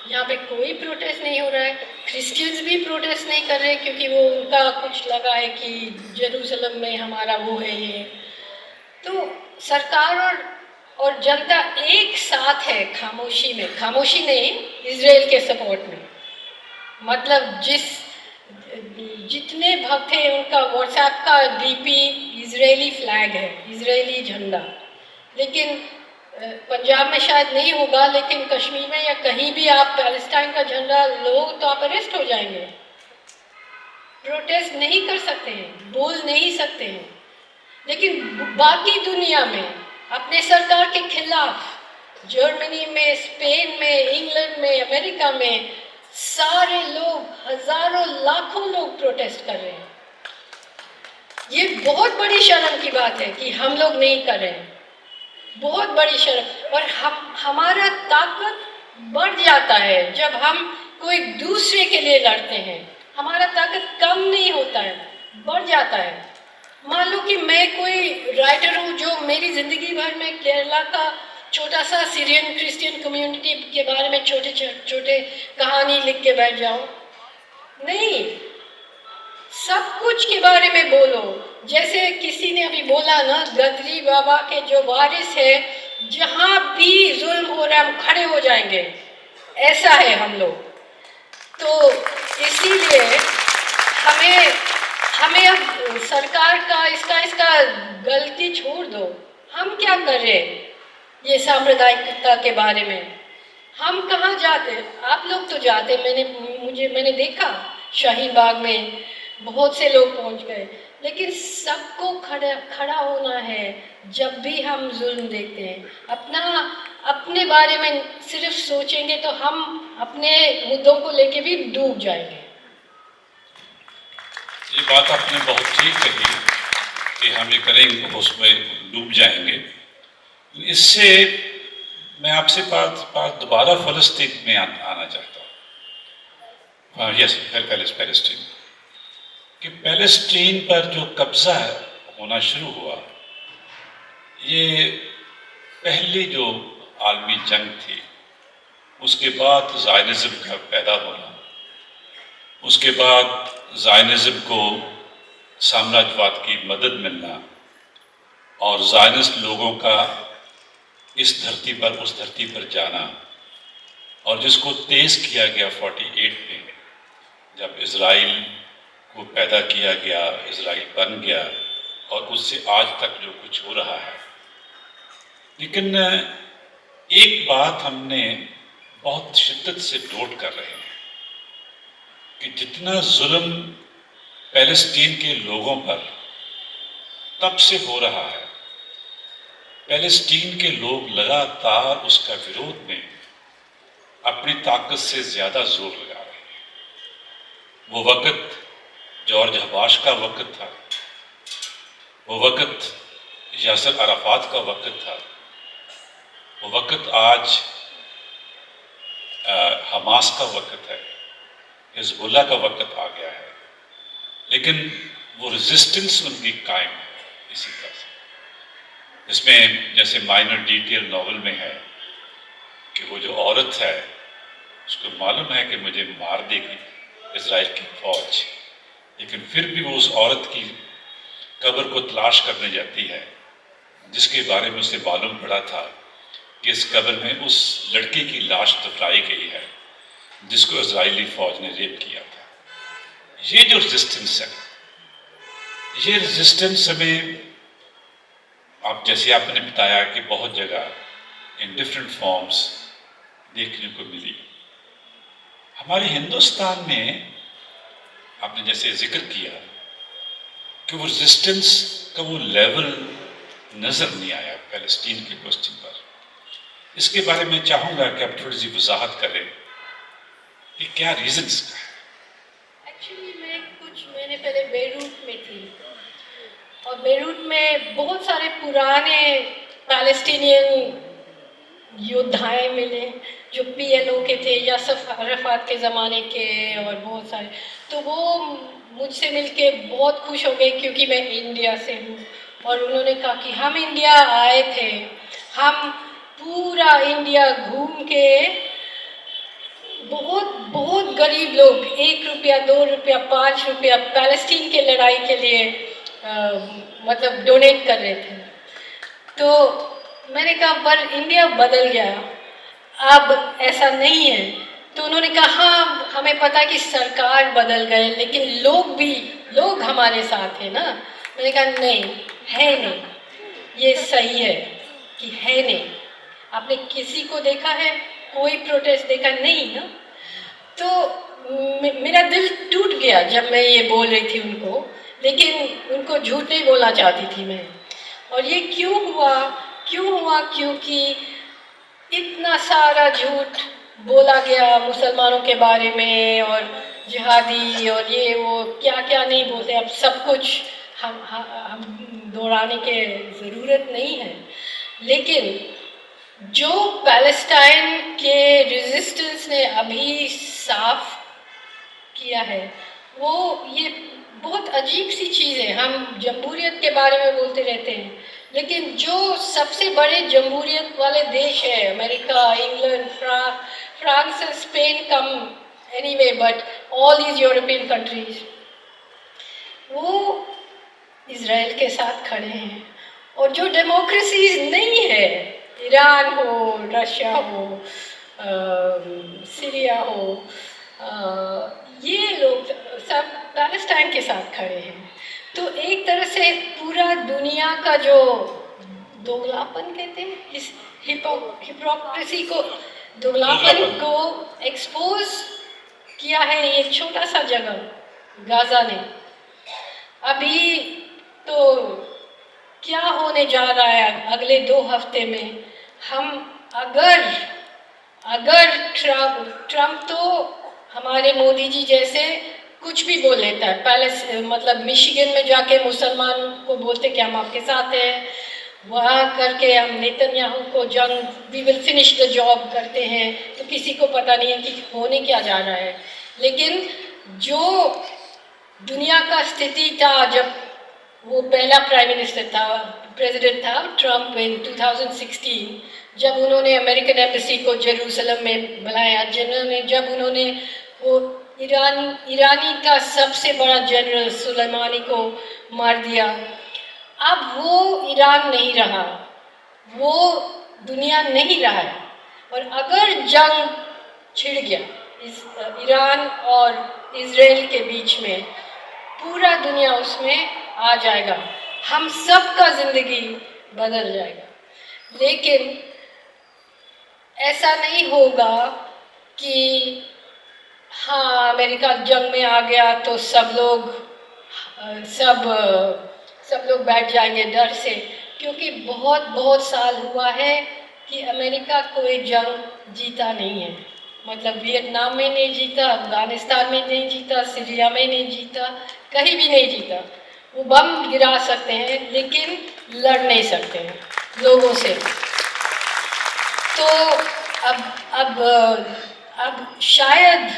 यहाँ पे कोई प्रोटेस्ट नहीं हो रहा है। क्रिश्चियंस भी प्रोटेस्ट नहीं कर रहे क्योंकि वो उनका कुछ लगा है कि जेरूसलम में हमारा वो है ये। तो सरकार और जनता एक साथ है, खामोशी नहीं, इजराइल के सपोर्ट में। मतलब जितने भक्त हैं उनका व्हाट्सएप का डीपी इजरायली फ्लैग है, इजरायली झंडा। लेकिन पंजाब में शायद नहीं होगा, लेकिन कश्मीर में या कहीं भी आप पैलेस्टाइन का झंडा लो तो आप अरेस्ट हो जाएंगे। प्रोटेस्ट नहीं कर सकते हैं, बोल नहीं सकते हैं। लेकिन बाकी दुनिया में अपने सरकार के खिलाफ जर्मनी में, स्पेन में, इंग्लैंड में, अमेरिका में सारे लोग, हजारों लाखों लोग प्रोटेस्ट कर रहे हैं। ये बहुत बड़ी शर्म की बात है कि हम लोग नहीं कर रहे हैं, बहुत बड़ी शर्म। और हमारा ताकत बढ़ जाता है जब हम कोई दूसरे के लिए लड़ते हैं। हमारा ताकत कम नहीं होता है, बढ़ जाता है। मान लो कि मैं कोई राइटर हूँ जो मेरी जिंदगी भर में केरला का छोटा सा सीरियन क्रिश्चियन कम्युनिटी के बारे में छोटे छोटे कहानी लिख के बैठ जाऊँ, नहीं, सब कुछ के बारे में बोलो। जैसे किसी ने अभी बोला ना, गदरी बाबा के जो वारिस है, जहां भी जुल्म हो रहा है हम खड़े हो जाएंगे, ऐसा है हम लोग। तो इसीलिए हमें अब सरकार का इसका गलती छोड़ दो। हम क्या कर रहे हैं ये सांप्रदायिकता के बारे में? हम कहाँ जाते? आप लोग तो जाते, मैंने देखा शाहीन बाग में बहुत से लोग पहुंच गए, लेकिन सबको खड़ा होना है जब भी हम जुल्म देखते हैं। अपने बारे में सिर्फ सोचेंगे तो हम अपने मुद्दों को लेके भी डूब जाएंगे। ये बात आपने बहुत ठीक कही कि हम ये करेंगे तो उसमें डूब जाएंगे। इससे मैं आपसे बात दोबारा फलस्तीन में आना चाहता हूँ। यस, पैलेस्टीन कि पैलेस्टीन पर जो कब्जा होना शुरू हुआ, ये पहली जो आलमी जंग थी, उसके बाद ज़ायनिज़्म का पैदा होना, उसके बाद ज़ायनिज़्म को साम्राज्यवाद की मदद मिलना और ज़ायनिस्ट लोगों का इस धरती पर उस धरती पर जाना, और जिसको तेज़ किया गया 48 में जब इज़राइल को पैदा किया गया, इज़राइल बन गया, और उससे आज तक जो कुछ हो रहा है। लेकिन एक बात हमने बहुत शिद्दत से नोट कर रहे हैं कि जितना जुल्म पैलेस्टीन के लोगों पर तब से हो रहा है, पैलेस्टीन के लोग लगातार उसका विरोध में अपनी ताकत से ज्यादा जोर लगा रहे हैं। वो वक्त जॉर्ज हबाश का वक्त था, वो वक्त यासर अराफात का वक्त था, वो वक्त आज हमास का वक्त है, हिजबुल्लाह का वक्त आ गया है। लेकिन वो रेजिस्टेंस उनकी कायम है इसी तरह से। इसमें जैसे माइनर डिटेल नॉवल में है कि वो जो औरत है उसको मालूम है कि मुझे मार देगी इजराइल की फौज, लेकिन फिर भी वो उस औरत की कब्र को तलाश करने जाती है, जिसके बारे में उसे मालूम पड़ा था कि इस कब्र में उस लड़की की लाश दफनाई गई है जिसको इजरायली फौज ने रेप किया था। ये जो रेजिस्टेंस है, ये रेजिस्टेंस हमें, आप जैसे आपने बताया कि बहुत जगह इन डिफरेंट फॉर्म्स देखने को मिली। हमारे हिंदुस्तान में आपने जैसे जिक्र किया कि वो रेजिस्टेंस का वो लेवल नजर नहीं आया पैलेस्टीन के क्वेश्चन पर। इसके बारे में चाहूंगा कि आप थोड़ी सी वजाहत करें कि क्या रीजंस का है। एक्चुअली मैं कुछ महीने पहले बेरूत में थी, और बेरूत में बहुत सारे पुराने पैलेस्टीनियन योद्धाएं मिले जो पीएलओ के थे या अराफात के ज़माने के, और बहुत सारे। तो वो मुझसे मिलके बहुत खुश हो गए क्योंकि मैं इंडिया से हूँ, और उन्होंने कहा कि हम इंडिया आए थे, हम पूरा इंडिया घूम के बहुत बहुत गरीब लोग 1 रुपया 2 रुपया 5 रुपया पैलेस्टीन के लड़ाई के लिए मतलब डोनेट कर रहे थे। तो मैंने कहा पर इंडिया बदल गया, अब ऐसा नहीं है। तो उन्होंने कहा हाँ हमें पता कि सरकार बदल गए, लेकिन लोग हमारे साथ हैं ना। मैंने कहा नहीं है, नहीं, ये सही है कि है नहीं। आपने किसी को देखा है, कोई प्रोटेस्ट देखा नहीं ना? तो मेरा दिल टूट गया जब मैं ये बोल रही थी उनको, लेकिन उनको झूठ नहीं बोलना चाहती थी मैं। और ये क्यों हुआ? क्यों हुआ? क्योंकि इतना सारा झूठ बोला गया मुसलमानों के बारे में, और जिहादी और ये वो क्या क्या नहीं बोलते, अब सब कुछ हम दोहराने के ज़रूरत नहीं है। लेकिन जो पैलेस्टाइन के रेजिस्टेंस ने अभी साफ किया है, वो ये बहुत अजीब सी चीज़ है। हम जमहूरियत के बारे में बोलते रहते हैं, लेकिन जो सबसे बड़े जमहूरियत वाले देश है, America, England, France, Spain come anyway, but all these European countries, वो इज़राइल के साथ खड़े हैं। और जो डेमोक्रेसीज नहीं है, ईरान हो, रशिया हो, सीरिया हो, ये लोग सब पैलेस्टाइन के साथ खड़े हैं। तो एक तरह से पूरा दुनिया का जो दोगलापन कहते हैं, इस हिपोक्रेसी को, दोगलापन को एक्सपोज किया है ये छोटा सा जगह गाजा ने। अभी तो क्या होने जा रहा है अगले 2 हफ्ते में? हम अगर ट्रम्प तो हमारे मोदी जी जैसे कुछ भी बोल लेता है, पहले मतलब मिशिगन में जाके मुसलमान को बोलते कि हम आपके साथ हैं, वहाँ करके हम नेतन्याहू को जंग we will finish the job करते हैं, तो किसी को पता नहीं है कि होने क्या जा रहा है। लेकिन जो दुनिया का स्थिति था जब वो पहला प्राइम मिनिस्टर था, प्रेसिडेंट था ट्रम्प इन 2016, जब उन्होंने अमेरिकन एम्बेसी को जेरूसलम में बुलाया, जब उन्होंने वो ईरानी का सबसे बड़ा जनरल सुलेमानी को मार दिया। अब वो ईरान नहीं रहा, वो दुनिया नहीं रहा है। और अगर जंग छिड़ गया इस ईरान और इजराइल के बीच में, पूरा दुनिया उसमें आ जाएगा, हम सब का जिंदगी बदल जाएगा। लेकिन ऐसा नहीं होगा कि हाँ अमेरिका जंग में आ गया तो सब लोग बैठ जाएंगे डर से, क्योंकि बहुत साल हुआ है कि अमेरिका कोई जंग जीता नहीं है। मतलब वियतनाम में नहीं जीता, अफगानिस्तान में नहीं जीता, सीरिया में नहीं जीता, कहीं भी नहीं जीता। वो बम गिरा सकते हैं लेकिन लड़ नहीं सकते हैं लोगों से। तो अब शायद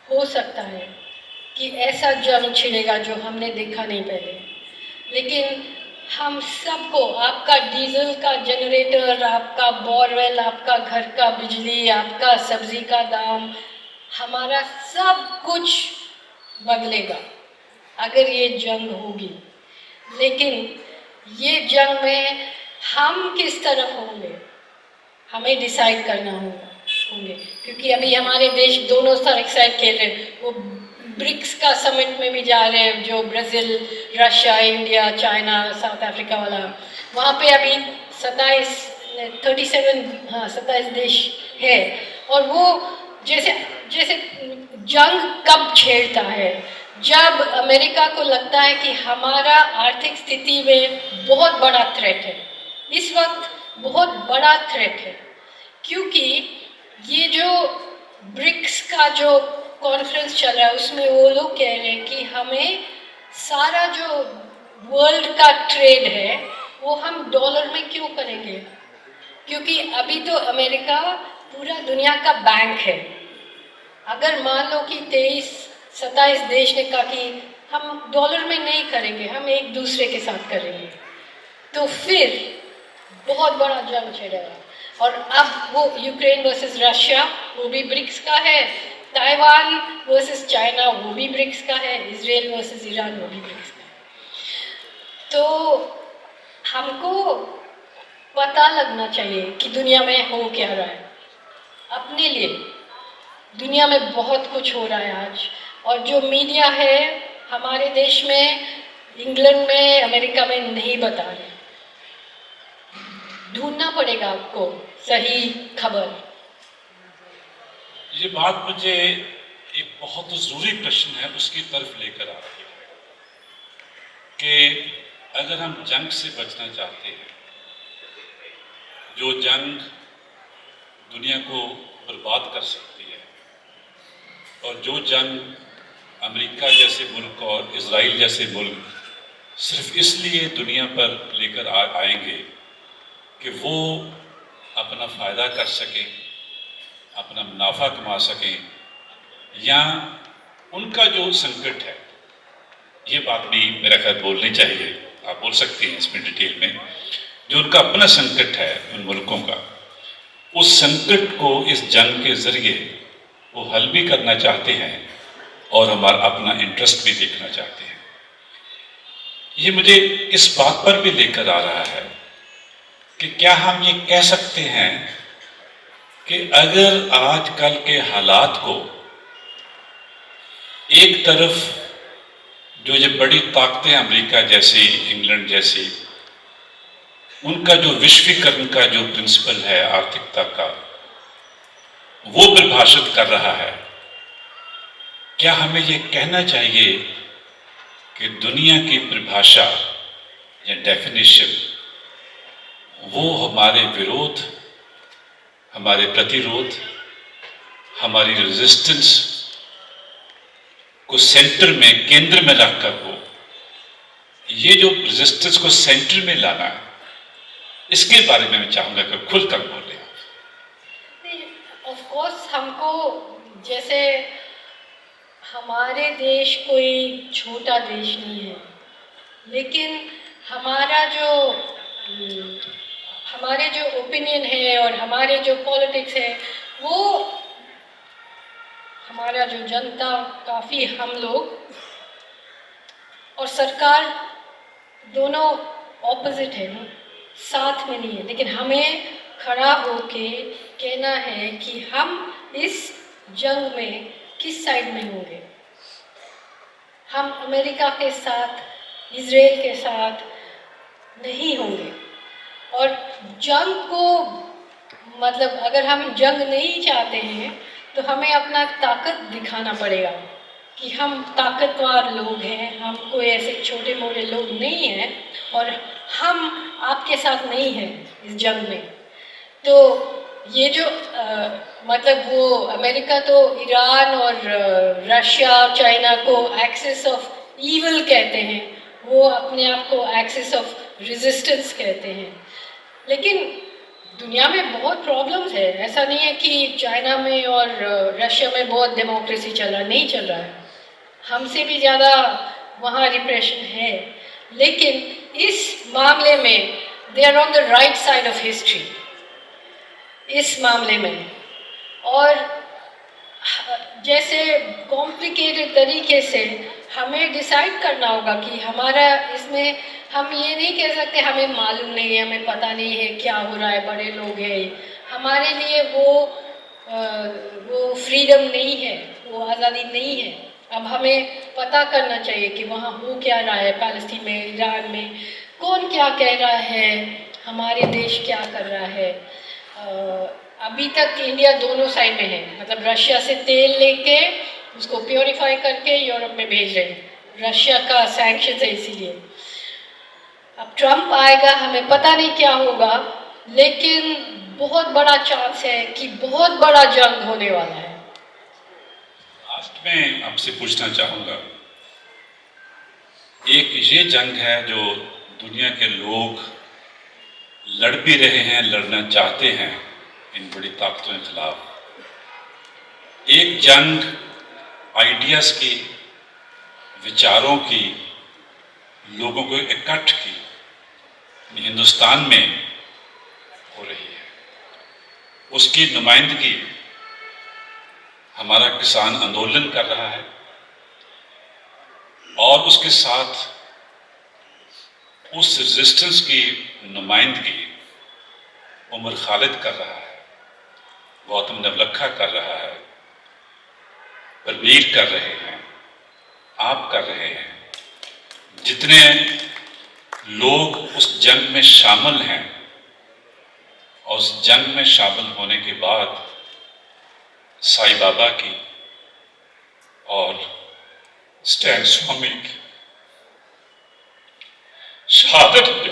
हो सकता है कि ऐसा जंग छिड़ेगा जो हमने देखा नहीं पहले। लेकिन हम सबको, आपका डीजल का जनरेटर, आपका बोरवेल, आपका घर का बिजली, आपका सब्जी का दाम, हमारा सब कुछ बदलेगा अगर ये जंग होगी। लेकिन ये जंग में हम किस तरफ होंगे हमें डिसाइड करना होंगे, क्योंकि अभी हमारे देश दोनों साइड खेल रहे हैं। वो ब्रिक्स का समिट में भी जा रहे हैं, जो Brazil, Russia, India, China, south Africa वाला, वहाँ पे अभी 27 देश है। और वो जैसे जंग कब छेड़ता है, जब अमेरिका को लगता है कि हमारा आर्थिक स्थिति में बहुत बड़ा थ्रेट है। इस वक्त बहुत बड़ा थ्रेट है, क्योंकि ये जो ब्रिक्स का जो कॉन्फ्रेंस चल रहा है उसमें वो लोग कह रहे हैं कि हमें सारा जो वर्ल्ड का ट्रेड है वो हम डॉलर में क्यों करेंगे, क्योंकि अभी तो अमेरिका पूरा दुनिया का बैंक है। अगर मान लो कि 27 देश ने कहा कि हम डॉलर में नहीं करेंगे, हम एक दूसरे के साथ करेंगे, तो फिर बहुत बड़ा जंग छिड़ेगा। और अब वो यूक्रेन वर्सेस रशिया वो भी ब्रिक्स का है, ताइवान वर्सेस चाइना वो भी ब्रिक्स का है, इजराइल वर्सेस ईरान वो भी ब्रिक्स का है। तो हमको पता लगना चाहिए कि दुनिया में हो क्या रहा है अपने लिए। दुनिया में बहुत कुछ हो रहा है आज, और जो मीडिया है हमारे देश में, इंग्लैंड में, अमेरिका में नहीं बता रहे। ढूंढना पड़ेगा आपको सही खबर। ये बात मुझे एक बहुत ज़रूरी प्रश्न है उसकी तरफ लेकर आ रही है कि अगर हम जंग से बचना चाहते हैं जो जंग दुनिया को बर्बाद कर सकती है, और जो जंग अमेरिका जैसे मुल्क और इजराइल जैसे मुल्क सिर्फ इसलिए दुनिया पर लेकर आएंगे कि वो अपना फ़ायदा कर सकें, अपना मुनाफा कमा सकें, या उनका जो संकट है, ये बात भी मेरा ख्याल बोलनी चाहिए, आप बोल सकते हैं इसमें डिटेल में, जो उनका अपना संकट है उन मुल्कों का, उस संकट को इस जंग के जरिए वो हल भी करना चाहते हैं और हमारा अपना इंटरेस्ट भी देखना चाहते हैं। ये मुझे इस बात पर भी लेकर आ रहा है कि क्या हम ये कह सकते हैं कि अगर आजकल के हालात को एक तरफ जो ये बड़ी ताकतें अमेरिका जैसी, इंग्लैंड जैसी, उनका जो विश्वीकरण का जो प्रिंसिपल है आर्थिकता का, वो परिभाषित कर रहा है, क्या हमें ये कहना चाहिए कि दुनिया की परिभाषा या डेफिनेशन वो हमारे विरोध, हमारे प्रतिरोध, हमारी रेजिस्टेंस को सेंटर में, केंद्र में रखकर हो, ये जो रेजिस्टेंस को सेंटर में लाना है, इसके बारे में मैं चाहूंगा कि खुलकर बोले। ऑफ कोर्स हमको, जैसे हमारे देश कोई छोटा देश नहीं है, लेकिन हमारे जो ओपिनियन है और हमारे जो पॉलिटिक्स है, वो हमारा जो जनता, काफ़ी हम लोग और सरकार दोनों ऑपोजिट है ना, साथ में नहीं है। लेकिन हमें खड़ा होके कहना है कि हम इस जंग में किस साइड में होंगे। हम अमेरिका के साथ, इजराइल के साथ नहीं होंगे। और जंग को, मतलब अगर हम जंग नहीं चाहते हैं तो हमें अपना ताकत दिखाना पड़ेगा कि हम ताकतवर लोग हैं, हम कोई ऐसे छोटे मोटे लोग नहीं हैं और हम आपके साथ नहीं हैं इस जंग में। तो ये जो मतलब वो अमेरिका तो ईरान और रशिया, चाइना को एक्सिस ऑफ ईविल कहते हैं, वो अपने आप को एक्सिस ऑफ रेजिस्टेंस कहते हैं। लेकिन दुनिया में बहुत प्रॉब्लम्स है, ऐसा नहीं है कि चाइना में और रशिया में बहुत डेमोक्रेसी चल रहा, नहीं चल रहा है, हमसे भी ज़्यादा वहाँ रिप्रेशन है। लेकिन इस मामले में they are on the right side of history इस मामले में। और जैसे कॉम्प्लिकेटेड तरीके से हमें डिसाइड करना होगा कि हमारा इसमें, हम ये नहीं कह सकते हमें मालूम नहीं है, हमें पता नहीं है क्या हो रहा है, बड़े लोग हैं, हमारे लिए वो फ्रीडम नहीं है, वो आज़ादी नहीं है। अब हमें पता करना चाहिए कि वहाँ हो क्या रहा है, पैलेस्टीन में, ईरान में कौन क्या कह रहा है, हमारे देश क्या कर रहा है। अभी तक इंडिया दोनों साइड में है, मतलब रशिया से तेल लेके उसको प्योरीफाई करके यूरोप में भेज रहे हैं, रशिया का सैंक्शन है इसीलिए। अब ट्रम्प आएगा, हमें पता नहीं क्या होगा, लेकिन बहुत बड़ा चांस है कि बहुत बड़ा जंग होने वाला है। लास्ट में आपसे पूछना चाहूंगा, एक ये जंग है जो दुनिया के लोग लड़ भी रहे हैं, लड़ना चाहते हैं इन बड़ी ताकतों के खिलाफ। एक जंग आइडियाज की, विचारों की, लोगों को इकट्ठ की हिंदुस्तान में हो रही है। उसकी नुमाइंदगी हमारा किसान आंदोलन कर रहा है और उसके साथ उस रेजिस्टेंस की नुमाइंदगी उमर खालिद कर रहा है, गौतम नवलखा कर रहा है, परवीर कर रहे हैं, आप कर रहे हैं। जितने लोग उस जंग में शामिल हैं और उस जंग में शामिल होने के बाद साईं बाबा की और स्टैन स्वामी की शहादत हो जाती,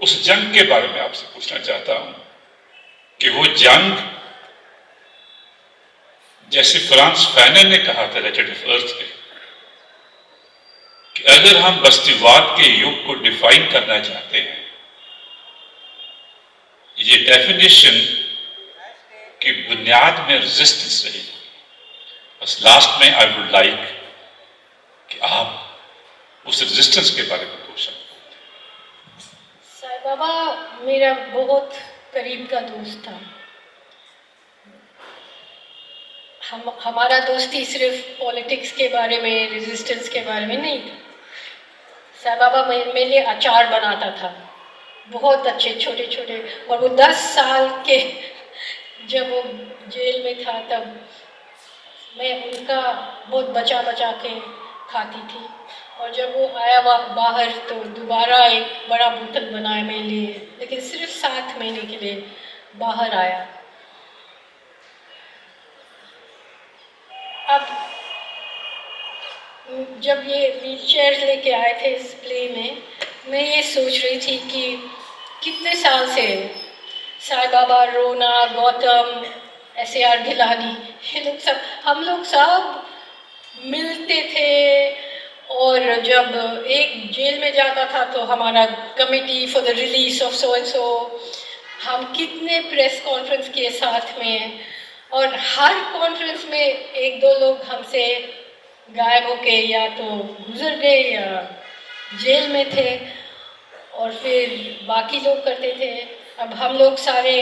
उस जंग के बारे में आपसे पूछना चाहता हूं कि वो जंग, जैसे फ्रांस फैनन ने कहा था लेजेंड ऑफ अर्थ में, कि अगर हम बस्तीवाद के युग को डिफाइन करना चाहते हैं, ये डेफिनेशन की बुनियाद में रेजिस्टेंस रही। बस लास्ट में आई वुड लाइक कि आप उस रेजिस्टेंस के बारे में पूछें। साईं बाबा मेरा बहुत करीब का दोस्त था। हमारा दोस्ती सिर्फ पॉलिटिक्स के बारे में, रेजिस्टेंस के बारे में नहीं था। साईं बाबा मेरे लिए अचार बनाता था, बहुत अच्छे छोटे छोटे। और वो 10 साल के जब वो जेल में था तब मैं उनका बहुत बचा बचा के खाती थी। और जब वो आया बाहर तो दोबारा एक बड़ा बोतल बनाया मेरे लिए, लेकिन सिर्फ 7 महीने के लिए बाहर आया। अब जब ये व्हील चेयर लेके आए थे इस प्ले में, मैं ये सोच रही थी कि कितने साल से साईं बाबा, रोना, गौतम, SAR गिलानी, ये लोग सब, हम लोग सब मिलते थे। और जब एक जेल में जाता था तो हमारा committee for the release of so and so, हम कितने प्रेस कॉन्फ्रेंस किए साथ में। और हर कॉन्फ्रेंस में 1-2 लोग हमसे गायब होके या तो गुजर गए या जेल में थे, और फिर बाकी लोग करते थे। अब हम लोग सारे,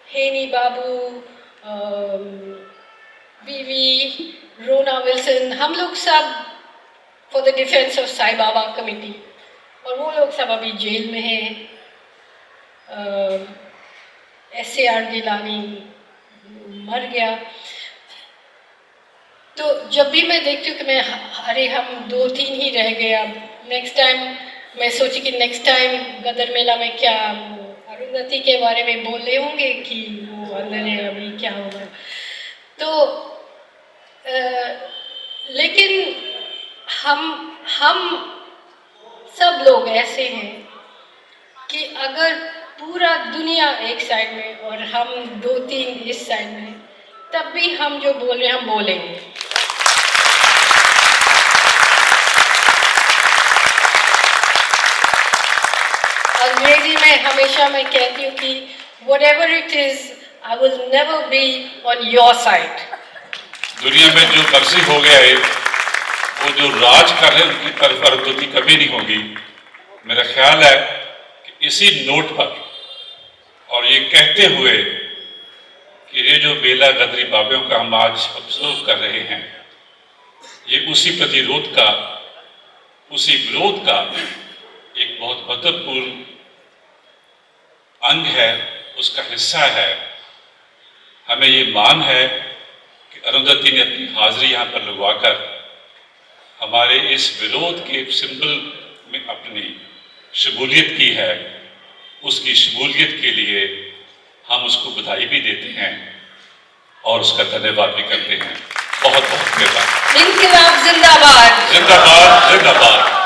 हेनी बाबू, बीवी, रोना विल्सन, हम लोग सब for the defence of Sai Baba committee, और वो लोग सब अभी जेल में हैं। SAR गिलानी मर गया। तो जब भी मैं देखती हूँ कि मैं, अरे हम 2-3 ही रह गए, अब नेक्स्ट टाइम मैं सोची कि नेक्स्ट टाइम गदर मेला में क्या अरुंधति के बारे में बोल रहे होंगे कि वो अंदर है, अभी क्या होगा। तो लेकिन हम सब लोग ऐसे हैं कि अगर पूरा दुनिया एक साइड में और हम 2-3 इस साइड में, तब भी हम जो बोल रहे हैं हम बोलेंगे। अंग्रेजी में हमेशा मैं कहती हूँ कि whatever it is, I will never be on your side. दुनिया में जो मर्जी हो गया है, वो जो राज कर रहे हैं उनकी तरफ अरुंधति कभी नहीं होगी। मेरा ख्याल है कि इसी नोट पर, और ये कहते हुए कि ये जो बेला गदरी बाबियों का हम आज ऑब्जर्व कर रहे हैं, ये उसी प्रतिरोध का, उसी विरोध का एक बहुत महत्वपूर्ण अंग है, उसका हिस्सा है। हमें ये मान है कि अरुंधति ने अपनी हाजिरी यहाँ पर लगवाकर हमारे इस विरोध के सिंबल में अपनी शमूलियत की है। उसकी शमूलियत के लिए हम उसको बधाई भी देते हैं और उसका धन्यवाद भी करते हैं। बहुत बहुत धन्यवाद। इनकलाब जिंदाबाद, जिंदाबाद, जिंदाबाद।